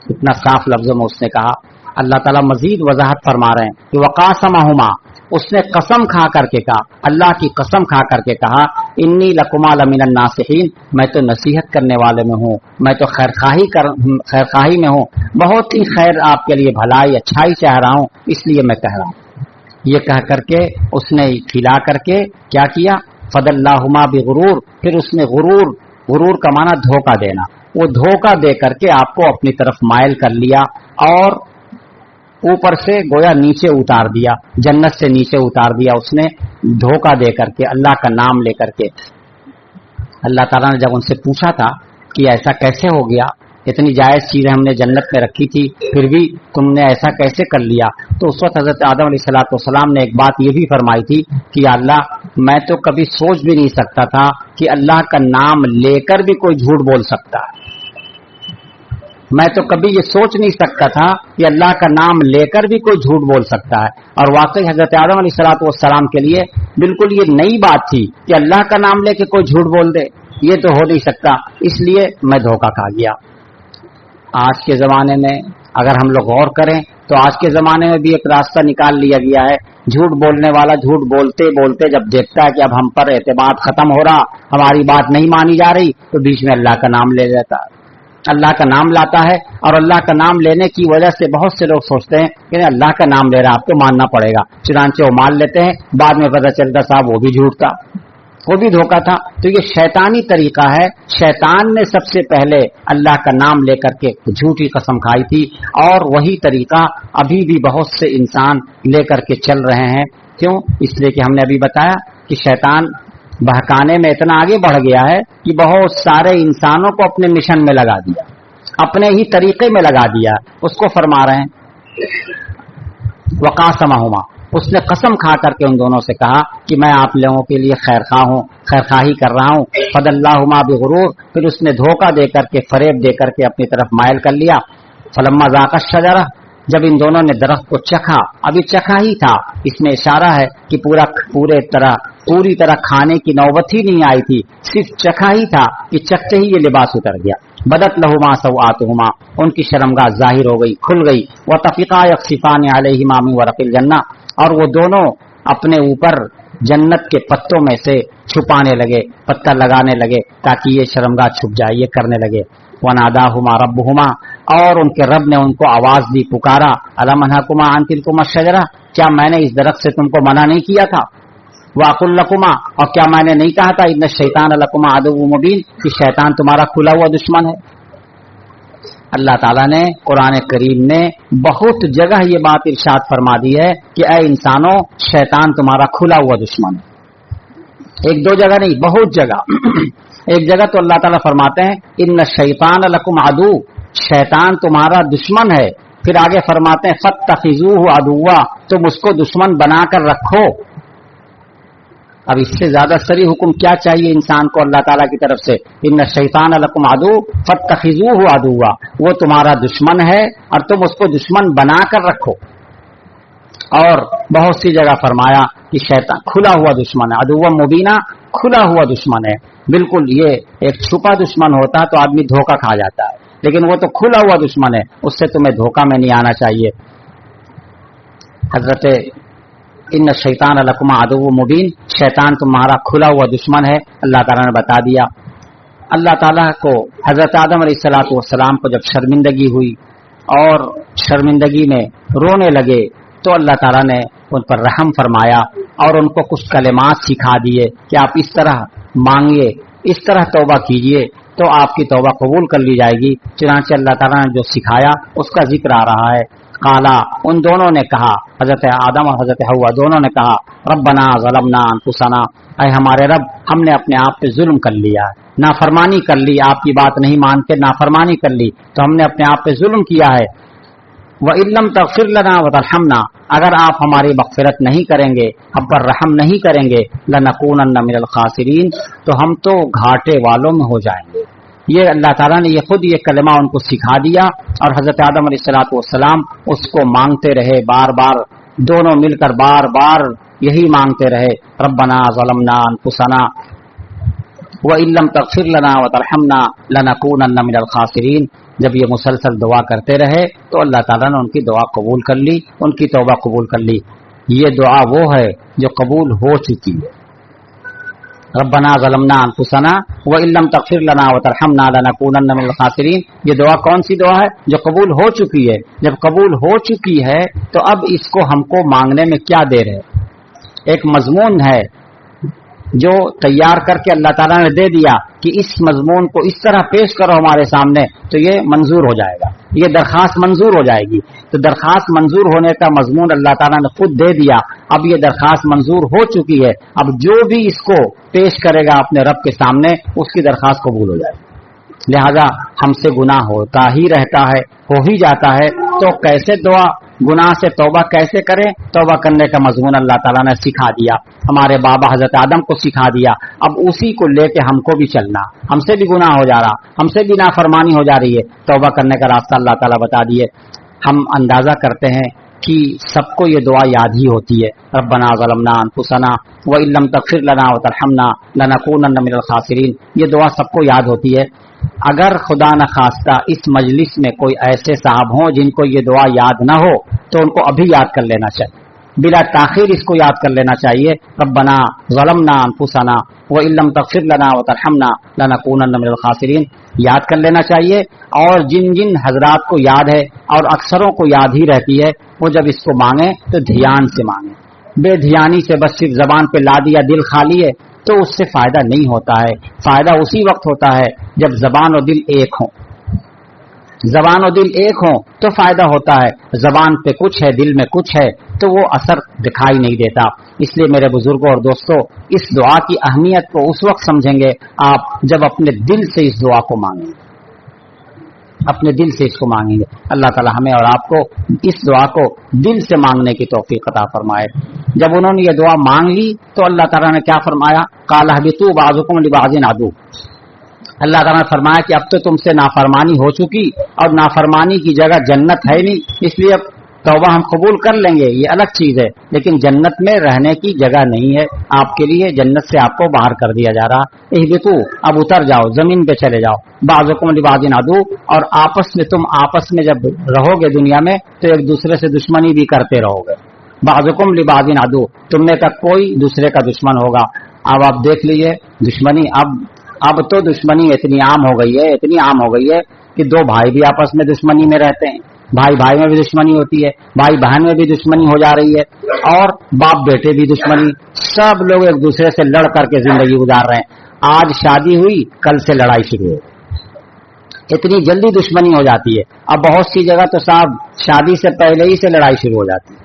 اتنا صاف لفظوں میں اس نے کہا. اللہ تعالیٰ مزید وضاحت فرما رہے ہیں کہ وقاسمہما، اس نے قسم کھا کر کے کہا، اللہ کی قسم کھا کر کے کہا، انی لکما لمن الناصحین، میں تو نصیحت کرنے والے میں ہوں، میں تو خیرخواہی میں ہوں، بہت ہی خیر آپ کے لیے بھلائی اچھائی چاہ رہا ہوں، اس لیے میں کہہ رہا ہوں۔ یہ کہہ کر کے اس نے کھلا کر کے کیا کیا، فضلہما بغرور، پھر اس نے غرور کا معنی دھوکہ دینا، وہ دھوکہ دے کر کے آپ کو اپنی طرف مائل کر لیا اور اوپر سے گویا نیچے اتار دیا، جنت سے نیچے اتار دیا اس نے دھوکہ دے کر کے، اللہ کا نام لے کر کے۔ اللہ تعالیٰ نے جب ان سے پوچھا تھا کہ ایسا کیسے ہو گیا، اتنی جائز چیزیں ہم نے جنت میں رکھی تھی پھر بھی تم نے ایسا کیسے کر لیا، تو اس وقت حضرت آدم علیہ السلام نے ایک بات یہ بھی فرمائی تھی کہ یا اللہ میں تو کبھی سوچ بھی نہیں سکتا تھا کہ اللہ کا نام لے کر بھی کوئی جھوٹ بول سکتا ہے، میں تو کبھی یہ سوچ نہیں سکتا تھا کہ اللہ کا نام لے کر بھی کوئی جھوٹ بول سکتا ہے۔ اور واقعی حضرت آدم علیہ السلام کے لیے بالکل یہ نئی بات تھی کہ اللہ کا نام لے کے کوئی جھوٹ بول دے، یہ تو ہو نہیں سکتا، اس لیے میں دھوکہ کھا گیا۔ آج کے زمانے میں اگر ہم لوگ غور کریں تو آج کے زمانے میں بھی ایک راستہ نکال لیا گیا ہے، جھوٹ بولنے والا جھوٹ بولتے بولتے جب دیکھتا ہے کہ اب ہم پر اعتماد ختم ہو رہا، ہماری بات نہیں مانی جا رہی، تو بیچ میں اللہ کا نام لے لیتا ہے، اللہ کا نام لاتا ہے، اور اللہ کا نام لینے کی وجہ سے بہت سے لوگ سوچتے ہیں کہ اللہ کا نام لے رہا آپ کو ماننا پڑے گا، چنانچہ وہ مان لیتے ہیں، بعد میں پتہ چلتا صاحب وہ بھی جھوٹ تھا، وہ بھی دھوکہ تھا۔ تو یہ شیطانی طریقہ ہے، شیطان نے سب سے پہلے اللہ کا نام لے کر کے جھوٹی قسم کھائی تھی، اور وہی طریقہ ابھی بھی بہت سے انسان لے کر کے چل رہے ہیں۔ کیوں؟ اس لیے کہ ہم نے ابھی بتایا کہ شیطان بہکانے میں اتنا آگے بڑھ گیا ہے کہ بہت سارے انسانوں کو اپنے مشن میں لگا دیا، اپنے ہی طریقے میں لگا دیا۔ اس کو فرما رہے ہیں وقاسمہما، اس نے قسم کھا کر کے ان دونوں سے کہا کہ میں آپ لوگوں کے لیے خیرخواہی کر رہا ہوں، فضلہما بغرور، پھر اس نے دھوکہ دے کر کے فریب دے کر کے اپنی طرف مائل کر لیا۔ فلما ذاقا الشجرہ، جب ان دونوں نے درخت کو چکھا، ابھی چکھا ہی تھا، اس میں اشارہ ہے کہ پوری طرح کھانے کی نوبت ہی نہیں آئی تھی، صرف چکھا ہی تھا کہ چکھتے ہی یہ لباس اتر گیا۔ بدت لہما سوآتہما، ان کی شرمگاہ ظاہر ہو گئی، کھل گئی۔ وطفقا یخصفان علیہما من ورق الجنہ، اور وہ دونوں اپنے اوپر جنت کے پتوں میں سے چھپانے لگے، پتہ لگانے لگے تاکہ یہ شرمگاہ چھپ جائے، یہ کرنے لگے۔ وَنَادَاهُمَا رَبُّهُمَا، اور ان کے رب نے ان کو آواز دی، پکارا، أَلَمْ أَنْهَكُمَا عَنْ تِلْكُمَا الشَّجَرَةِ، کیا میں نے اس درخت سے تم کو منع نہیں کیا تھا؟ وَأَقُلْ لَكُمَا، اور کیا میں نے نہیں کہا تھا إِنَّ الشَّيْطَانَ لَكُمَا عَدُوٌّ مُبِينٌ، کہ شیطان تمہارا کھلا ہوا دشمن ہے۔ اللہ تعالیٰ نے قرآن کریم میں بہت جگہ یہ بات ارشاد فرما دی ہے کہ اے انسانوں، شیطان تمہارا کھلا ہوا دشمن ہے، ایک دو جگہ نہیں، بہت جگہ۔ ایک جگہ تو اللہ تعالیٰ فرماتے ہیں ان الشیطان لکم عدو، شیطان تمہارا دشمن ہے، پھر آگے فرماتے ہیں فاتخذوہ عدوا، تم اس کو دشمن بنا کر رکھو۔ اب اس سے زیادہ سری حکم کیا چاہیے انسان کو اللہ تعالیٰ کی طرف سے؟ ان الشیطان لکم عدو فاتخذوہ عدوا، وہ تمہارا دشمن ہے اور تم اس کو دشمن بنا کر رکھو۔ اور بہت سی جگہ فرمایا کہ شیطان کھلا ہوا دشمن ہے، عدو مبینہ، کھلا ہوا دشمن ہے۔ بالکل یہ ایک چھپا دشمن ہوتا تو آدمی دھوکہ کھا جاتا ہے، لیکن وہ تو کھلا ہوا دشمن ہے، اس سے تمہیں دھوکہ میں نہیں آنا چاہیے۔ حضرت ان الشیطان لکم عدو مبین، شیطان تمہارا کھلا ہوا دشمن ہے، اللہ تعالیٰ نے بتا دیا۔ اللہ تعالیٰ کو حضرت آدم علیہ السلام کو جب شرمندگی ہوئی اور شرمندگی میں رونے لگے تو اللہ تعالیٰ نے ان پر رحم فرمایا اور ان کو کچھ کلمات سکھا دیے کہ آپ اس طرح مانگیے، اس طرح توبہ کیجئے تو آپ کی توبہ قبول کر لی جائے گی۔ چنانچہ اللہ تعالیٰ نے جو سکھایا اس کا ذکر آ رہا ہے۔ قالا، ان دونوں نے کہا، حضرت آدم اور حضرت حوا دونوں نے کہا، ربنا ظلمنا انفسنا، اے ہمارے رب ہم نے اپنے آپ پہ ظلم کر لیا، نافرمانی کر لی، آپ کی بات نہیں مان کے نافرمانی کر لی، تو ہم نے اپنے آپ پہ ظلم کیا ہے۔ وَإِن لَّمْ تَغْفِرْ لَنَا وَتَرْحَمْنَا، اگر آپ ہماری مغفرت نہیں کریں گے، ہم پر رحم نہیں کریں گے، لَنَكُونَنَّ مِنَ الْخَاسِرِينَ، تو ہم تو گھاٹے والوں میں ہو جائیں گے۔ یہ اللہ تعالیٰ نے یہ خود یہ کلمہ ان کو سکھا دیا، اور حضرت آدم علیہ السلام اس کو مانگتے رہے، بار بار دونوں مل کر بار بار یہی مانگتے رہے، ربنا ظلمنا انفسنا وَإِن لَّمْ تَغْفِرْ لَنَا وَتَرْحَمْنَا لَنَكُونَنَّ مِنَ الْخَاسِرِينَ۔ جب یہ مسلسل دعا کرتے رہے تو اللہ تعالیٰ نے ان کی دعا قبول کر لی، ان کی توبہ قبول کر لی۔ یہ دعا وہ ہے جو قبول ہو چکی ہے. ربنا ظلمنا انفسنا وان لم تغفر لنا وترحمنا لنکونن من الخاسرین. یہ دعا کون سی دعا ہے؟ جو قبول ہو چکی ہے. جب قبول ہو چکی ہے تو اب اس کو ہم کو مانگنے میں کیا دیر ہے؟ ایک مضمون ہے جو تیار کر کے اللہ تعالیٰ نے دے دیا کہ اس مضمون کو اس طرح پیش کرو ہمارے سامنے تو یہ منظور ہو جائے گا، یہ درخواست منظور ہو جائے گی. تو درخواست منظور ہونے کا مضمون اللہ تعالیٰ نے خود دے دیا. اب یہ درخواست منظور ہو چکی ہے. اب جو بھی اس کو پیش کرے گا اپنے رب کے سامنے اس کی درخواست قبول ہو جائے گی. لہذا ہم سے گناہ ہوتا ہی رہتا ہے، ہو ہی جاتا ہے. تو کیسے دعا گناہ سے توبہ کیسے کریں؟ توبہ کرنے کا مضمون اللہ تعالیٰ نے سکھا دیا، ہمارے بابا حضرت آدم کو سکھا دیا. اب اسی کو لے کے ہم کو بھی چلنا. ہم سے بھی گناہ ہو جا رہا، ہم سے بھی نافرمانی ہو جا رہی ہے. توبہ کرنے کا راستہ اللہ تعالیٰ بتا دیے. ہم اندازہ کرتے ہیں کہ سب کو یہ دعا یاد ہی ہوتی ہے. ربنا ظلمنا انفسنا وان لم تغفر لنا وترحمنا لنکونن من الخاسرین. یہ دعا سب کو یاد ہوتی ہے. اگر خدا نخواستہ اس مجلس میں کوئی ایسے صاحب ہوں جن کو یہ دعا یاد نہ ہو تو ان کو ابھی یاد کر لینا چاہیے، بلا تاخیر اس کو یاد کر لینا چاہیے. ربنا ظلمنا انفسنا وان لم تغفر لنا وترحمنا لنکونن من الخاسرین یاد کر لینا چاہیے. اور جن جن حضرات کو یاد ہے اور اکثروں کو یاد ہی رہتی ہے وہ جب اس کو مانگیں تو دھیان سے مانگیں. بے دھیانی سے بس صرف زبان پہ لا دیا دل خالی ہے تو اس سے فائدہ نہیں ہوتا ہے. فائدہ اسی وقت ہوتا ہے جب زبان و دل ایک ہوں. زبان و دل ایک ہوں تو فائدہ ہوتا ہے. زبان پہ کچھ ہے دل میں کچھ ہے تو وہ اثر دکھائی نہیں دیتا. اس لیے میرے بزرگوں اور دوستوں اس دعا کی اہمیت کو اس وقت سمجھیں گے آپ جب اپنے دل سے اس دعا کو مانگیں گے، اپنے دل سے اس کو مانگیں گے. اللہ تعالی ہمیں اور آپ کو اس دعا کو دل سے مانگنے کی توفیق عطا فرمائے. جب انہوں نے یہ دعا مانگ لی تو اللہ تعالیٰ نے کیا فرمایا؟ قال اهبطوا بعضكم لبعض عدو. اللہ تعالیٰ نے فرمایا کہ اب تو تم سے نافرمانی ہو چکی اور نافرمانی کی جگہ جنت ہے نہیں، اس لیے اب توبہ ہم قبول کر لیں گے، یہ الگ چیز ہے، لیکن جنت میں رہنے کی جگہ نہیں ہے آپ کے لیے. جنت سے آپ کو باہر کر دیا جا رہا. اهبطوا، اب اتر جاؤ، زمین پہ چلے جاؤ. بعضکم لبعض عدو، اور آپس میں تم آپس میں جب رہو گے دنیا میں تو ایک دوسرے سے دشمنی بھی کرتے رہو گے. بعضکم لبعض عدو، تم میں کا کوئی دوسرے کا دشمن ہوگا. اب آپ دیکھ لیجئے دشمنی، اب تو دشمنی اتنی عام ہو گئی ہے، اتنی عام ہو گئی ہے کہ دو بھائی بھی آپس میں دشمنی میں رہتے ہیں، بھائی بھائی میں بھی دشمنی ہوتی ہے، بھائی بہن میں بھی دشمنی ہو جا رہی ہے، اور باپ بیٹے بھی دشمنی. سب لوگ ایک دوسرے سے لڑ کر کے زندگی گزار رہے ہیں. آج شادی ہوئی کل سے لڑائی شروع ہو، اتنی جلدی دشمنی ہو جاتی ہے. اب بہت سی جگہ تو صاحب شادی سے پہلے ہی سے لڑائی شروع ہو جاتی ہے،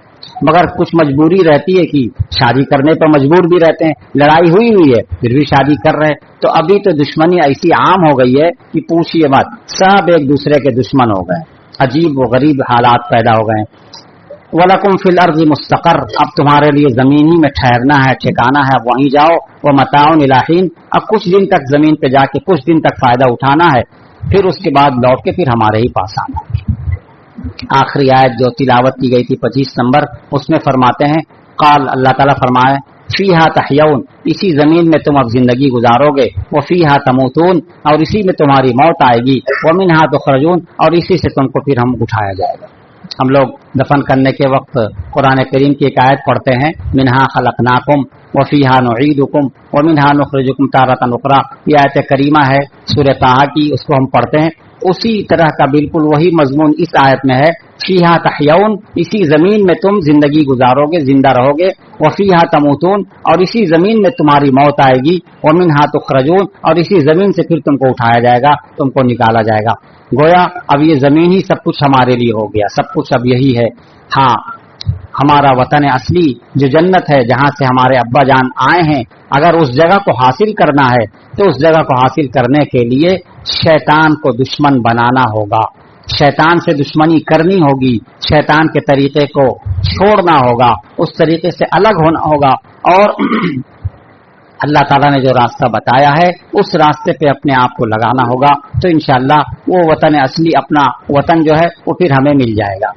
مگر کچھ مجبوری رہتی ہے کہ شادی کرنے پر مجبور بھی رہتے ہیں. لڑائی ہوئی ہے پھر بھی شادی کر رہے ہیں. تو ابھی تو دشمنی ایسی عام ہو گئی ہے کہ پوچھیے مت، سب ایک دوسرے کے دشمن ہو گئے. عجیب و غریب حالات پیدا ہو گئے. وَلَكُمْ فِي الْأَرْضِ مُسْتَقَرٌّ، اب تمہارے لیے زمین ہی میں ٹھہرنا ہے، ٹھکانا ہے، وہیں جاؤ. وَمَتَاعٌ إِلَىٰ حِينٍ، اب کچھ دن تک زمین پہ جا کے کچھ دن تک فائدہ اٹھانا ہے، پھر اس کے بعد لوٹ کے پھر ہمارے ہی پاس آنا. آخری آیت جو تلاوت کی گئی تھی 25 نمبر، اس میں فرماتے ہیں قال، اللہ تعالیٰ فرمائے فیہا تحیون، اسی زمین میں تم اب زندگی گزارو گے. وفیہا تموتون، اور اسی میں تمہاری موت آئے گی. ومنہا تخرجون، اور اسی سے تم کو پھر ہم اٹھایا جائے گا. ہم لوگ دفن کرنے کے وقت قرآن کریم کی ایک آیت پڑھتے ہیں منہا خلقناکم وفیہا نعیدکم ومنہا نخرجکم تارۃ اخری. یہ آیت کریمہ ہے سورہ طٰہٰ کی، اس کو ہم پڑھتے ہیں. اسی طرح کا بالکل وہی مضمون اس آیت میں ہے. فیہا تحیون، اسی زمین میں تم زندگی گزارو گے، زندہ رہو گے. وفیہا تموتون، اور اسی زمین میں تمہاری موت آئے گی. ومنہا تخرجون، اور اسی زمین سے پھر تم کو اٹھایا جائے گا، تم کو نکالا جائے گا. گویا اب یہ زمین ہی سب کچھ ہمارے لیے ہو گیا، سب کچھ اب یہی ہے. ہاں، ہمارا وطن اصلی جو جنت ہے جہاں سے ہمارے ابا جان آئے ہیں، اگر اس جگہ کو حاصل کرنا ہے تو اس جگہ کو حاصل کرنے کے لیے شیطان کو دشمن بنانا ہوگا، شیطان سے دشمنی کرنی ہوگی، شیطان کے طریقے کو چھوڑنا ہوگا، اس طریقے سے الگ ہونا ہوگا، اور اللہ تعالیٰ نے جو راستہ بتایا ہے اس راستے پہ اپنے آپ کو لگانا ہوگا. تو انشاءاللہ وہ وطن اصلی، اپنا وطن جو ہے وہ پھر ہمیں مل جائے گا.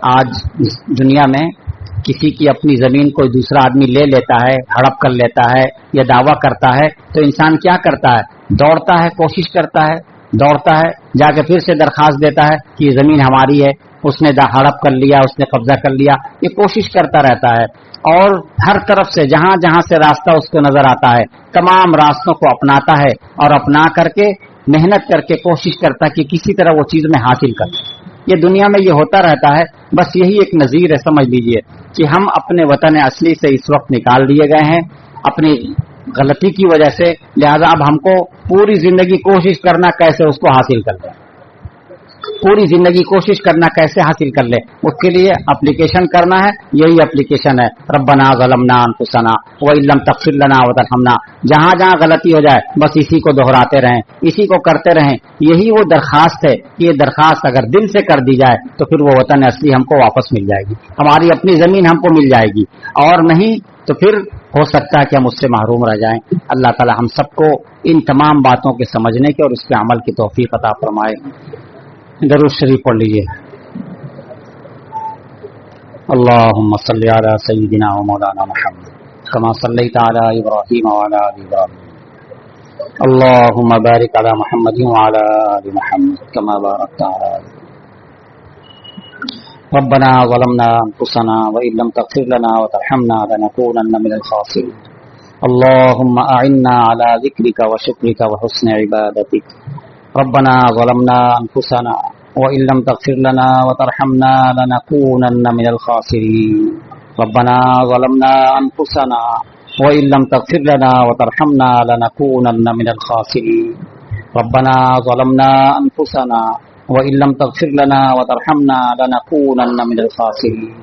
آج اس دنیا میں کسی کی اپنی زمین کوئی دوسرا آدمی لے لیتا ہے، ہڑپ کر لیتا ہے یا دعویٰ کرتا ہے تو انسان کیا کرتا ہے؟ دوڑتا ہے، کوشش کرتا ہے، دوڑتا ہے، جا کے پھر سے درخواست دیتا ہے کہ یہ زمین ہماری ہے، اس نے ہڑپ کر لیا، اس نے قبضہ کر لیا، یہ کوشش کرتا رہتا ہے. اور ہر طرف سے جہاں جہاں سے راستہ اس کو نظر آتا ہے تمام راستوں کو اپناتا ہے اور اپنا کر کے محنت کر کے کوشش کرتا ہے کہ کسی طرح وہ چیز میں حاصل کر. یہ دنیا میں یہ ہوتا رہتا ہے. بس یہی ایک نظیر ہے, سمجھ لیجئے کہ ہم اپنے وطن اصلی سے اس وقت نکال دیے گئے ہیں اپنی غلطی کی وجہ سے. لہذا اب ہم کو پوری زندگی کوشش کرنا کیسے اس کو حاصل کر لیں, پوری زندگی کوشش کرنا کیسے حاصل کر لے. اس کے لیے اپلیکیشن کرنا ہے. یہی اپلیکیشن ہے ربنا ظلمنا انفسنا وان لم تغفر لنا وترحمنا. جہاں جہاں غلطی ہو جائے بس اسی کو دہراتے رہیں, اسی کو کرتے رہیں. یہی وہ درخواست ہے. یہ درخواست اگر دل سے کر دی جائے تو پھر وہ وطن اصلی ہم کو واپس مل جائے گی, ہماری اپنی زمین ہم کو مل جائے گی. اور نہیں تو پھر ہو سکتا ہے کہ ہم اس سے محروم رہ جائیں. اللہ تعالی ہم سب کو ان تمام باتوں کے سمجھنے کے اور اس کے عمل کی توفیق عطا فرمائے. درود شریف پڑھ لیجیے. اللهم صل على سيدنا ومولانا محمد كما صليت على ابراهيم وعلى ال ابراهيم. اللهم بارك على محمد وعلى ال محمد كما باركت على ال. ربنا ظلمنا انفسنا وان لم تغفر لنا وترحمنا لنكونن من الخاسرين. اللهم اعنا على ذكرك وشكرك وحسن عبادتك. ربنا ظلمنا انفسنا وان لم تغفر لنا وترحمنا لنكونن من الخاسرين. ربنا ظلمنا انفسنا وان لم تغفر لنا وترحمنا لنكونن من الخاسرين. ربنا ظلمنا انفسنا وان لم تغفر لنا وترحمنا لنكونن من الخاسرين.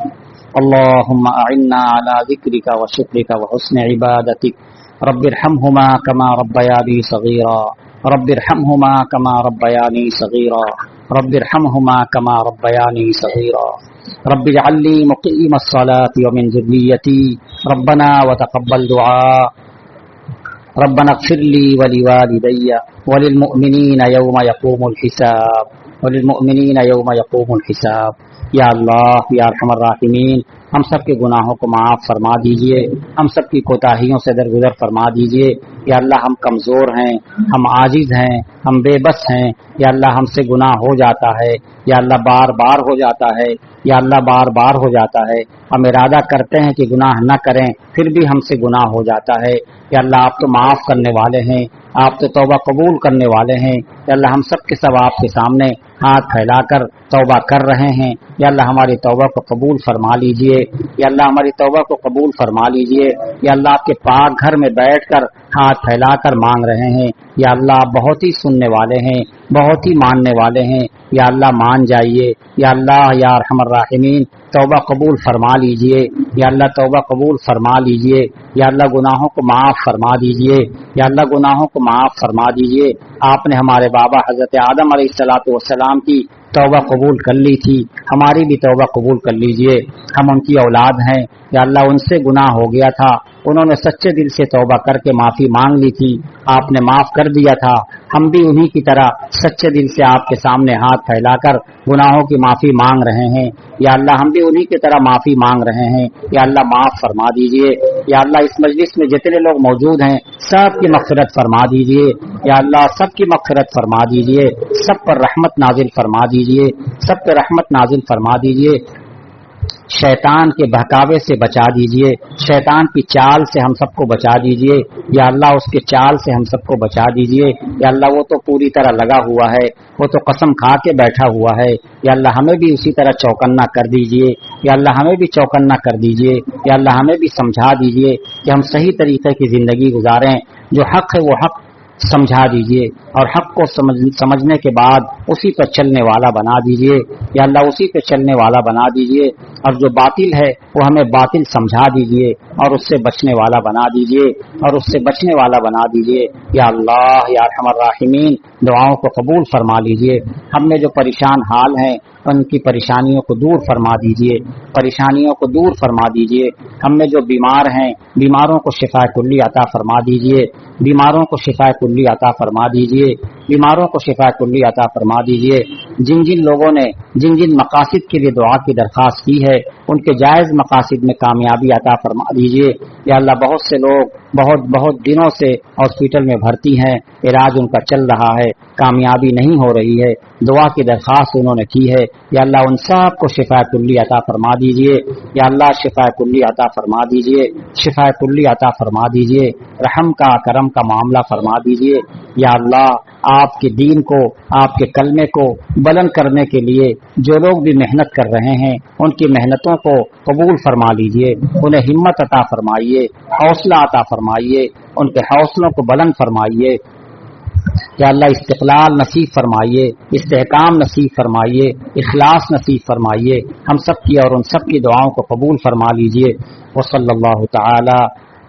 اللهم اعنا على ذكرك وشكرك وحسن عبادتك. رب ارحمهما كما ربياني صغيرا. رب ارحمهما كما ربياني صغيرا. رب ارحمهما كما ربياني صغيرا. رب اجعل لي مقيم الصلاة ومن ذريتي. ربنا وتقبل دعاء. ربنا اغفر لي ولوالدي وللمؤمنين يوم يقوم الحساب. وللمؤمنین یوم یقوم الحساب. یا اللہ یا ارحم الراحمین، ہم سب کے گناہوں کو معاف فرما دیجئے، ہم سب کی کوتاہیوں سے درگزر فرما دیجئے. یا اللہ ہم کمزور ہیں، ہم عاجز ہیں، ہم بے بس ہیں. یا اللہ ہم سے گناہ ہو جاتا ہے، یا اللہ بار بار ہو جاتا ہے، یا اللہ بار بار ہو جاتا ہے. ہم ارادہ کرتے ہیں کہ گناہ نہ کریں، پھر بھی ہم سے گناہ ہو جاتا ہے. یا اللہ آپ تو معاف کرنے والے ہیں، آپ تو توبہ قبول کرنے والے ہیں. یا اللہ ہم سب کے سب آپ کے سامنے ہاتھ پھیلا کر توبہ کر رہے ہیں. یا اللہ ہماری توبہ کو قبول فرما لیجئے. یا اللہ ہماری توبہ کو قبول فرما لیجئے. یا اللہ آپ کے پاک گھر میں بیٹھ کر ہاتھ پھیلا کر مانگ رہے ہیں. یا اللہ آپ بہت ہی سننے والے ہیں، بہت ہی ماننے والے ہیں. یا اللہ مان جائیے. یا اللہ یا ارحم الراحمین توبہ قبول فرما لیجئے. یا اللہ توبہ قبول فرما لیجئے. یا اللہ گناہوں کو معاف فرما دیجئے. یا اللہ گناہوں کو معاف فرما دیجئے. آپ نے ہمارے بابا حضرت آدم علیہ السلام کی توبہ قبول کر لی تھی، ہماری بھی توبہ قبول کر لیجئے. ہم ان کی اولاد ہیں. یا اللہ ان سے گناہ ہو گیا تھا، انہوں نے سچے دل سے توبہ کر کے معافی مانگ لی تھی، آپ نے معاف کر دیا تھا. ہم بھی انہی کی طرح سچے دل سے آپ کے سامنے ہاتھ پھیلا کر گناہوں کی معافی مانگ رہے ہیں. یا اللہ ہم بھی انہی کی طرح معافی مانگ رہے ہیں. یا اللہ معاف فرما دیجئے. یا اللہ اس مجلس میں جتنے لوگ موجود ہیں سب کی مغفرت فرما دیجئے. یا اللہ سب کی مغفرت فرما دیجئے، سب پر رحمت نازل فرما دیجئے، سب پر رحمت نازل فرما دیجئے. شیطان کے بہکاوے سے بچا دیجئے، شیطان کی چال سے ہم سب کو بچا دیجئے. یا اللہ اس کے چال سے ہم سب کو بچا دیجئے. یا اللہ وہ تو پوری طرح لگا ہوا ہے، وہ تو قسم کھا کے بیٹھا ہوا ہے. یا اللہ ہمیں بھی اسی طرح چوکنا کر دیجئے. یا اللہ ہمیں بھی چوکنا کر دیجئے. یا اللہ ہمیں بھی سمجھا دیجئے کہ ہم صحیح طریقے کی زندگی گزاریں. جو حق ہے وہ حق سمجھا دیجئے اور حق کو سمجھنے کے بعد اسی پر چلنے والا بنا دیجئے. یا اللہ اسی پہ چلنے والا بنا دیجئے. اور جو باطل ہے وہ ہمیں باطل سمجھا دیجئے اور اس سے بچنے والا بنا دیجئے، اور اس سے بچنے والا بنا دیجئے. یا اللہ یا ارحم الراحمین دعاؤں کو قبول فرما لیجئے. ہم میں جو پریشان حال ہیں ان کی پریشانیوں کو دور فرما دیجئے، پریشانیوں کو دور فرما دیجئے. ہم میں جو بیمار ہیں بیماروں کو شفا کلی عطا فرما دیجئے، بیماروں کو شفا کلی عطا فرما دیجئے. بیماروں کو شفا کلی عطا فرما دیجیے۔ جن جن لوگوں نے جن جن مقاصد کے لیے دعا کی درخواست کی ہے ان کے جائز مقاصد میں کامیابی عطا فرما دیجیے۔ یا اللہ بہت سے لوگ بہت دنوں سے ہاسپٹل میں بھرتی ہیں، علاج ان کا چل رہا ہے، کامیابی نہیں ہو رہی ہے، دعا کی درخواست انہوں نے کی ہے، یا اللہ ان سب کو شفا کلی عطا فرما دیجیے۔ یا اللہ شفا کلی عطا فرما دیجیے، شفا کلی عطا فرما دیجیے، رحم کا کرم کا معاملہ فرما دیجیے۔ یا اللہ آپ کے دین کو، آپ کے کلمے کو بلند کرنے کے لیے جو لوگ بھی محنت کر رہے ہیں ان کی محنتوں کو قبول فرما لیجیے، انہیں ہمت عطا فرمائیے، حوصلہ عطا فرمائیے، ان کے حوصلوں کو بلند فرمائیے۔ یا اللہ استقلال نصیب فرمائیے، استحکام نصیب فرمائیے، اخلاص نصیب فرمائیے، ہم سب کی اور ان سب کی دعاؤں کو قبول فرما لیجیے۔ وصلی اللہ تعالی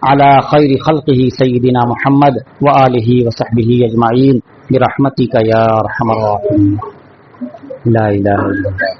علی خیر خلقہ سیدنا محمد وآلہ وصحبہ اجمعین برحمتک یا ارحم الراحمین۔ لا الہ الا اللہ۔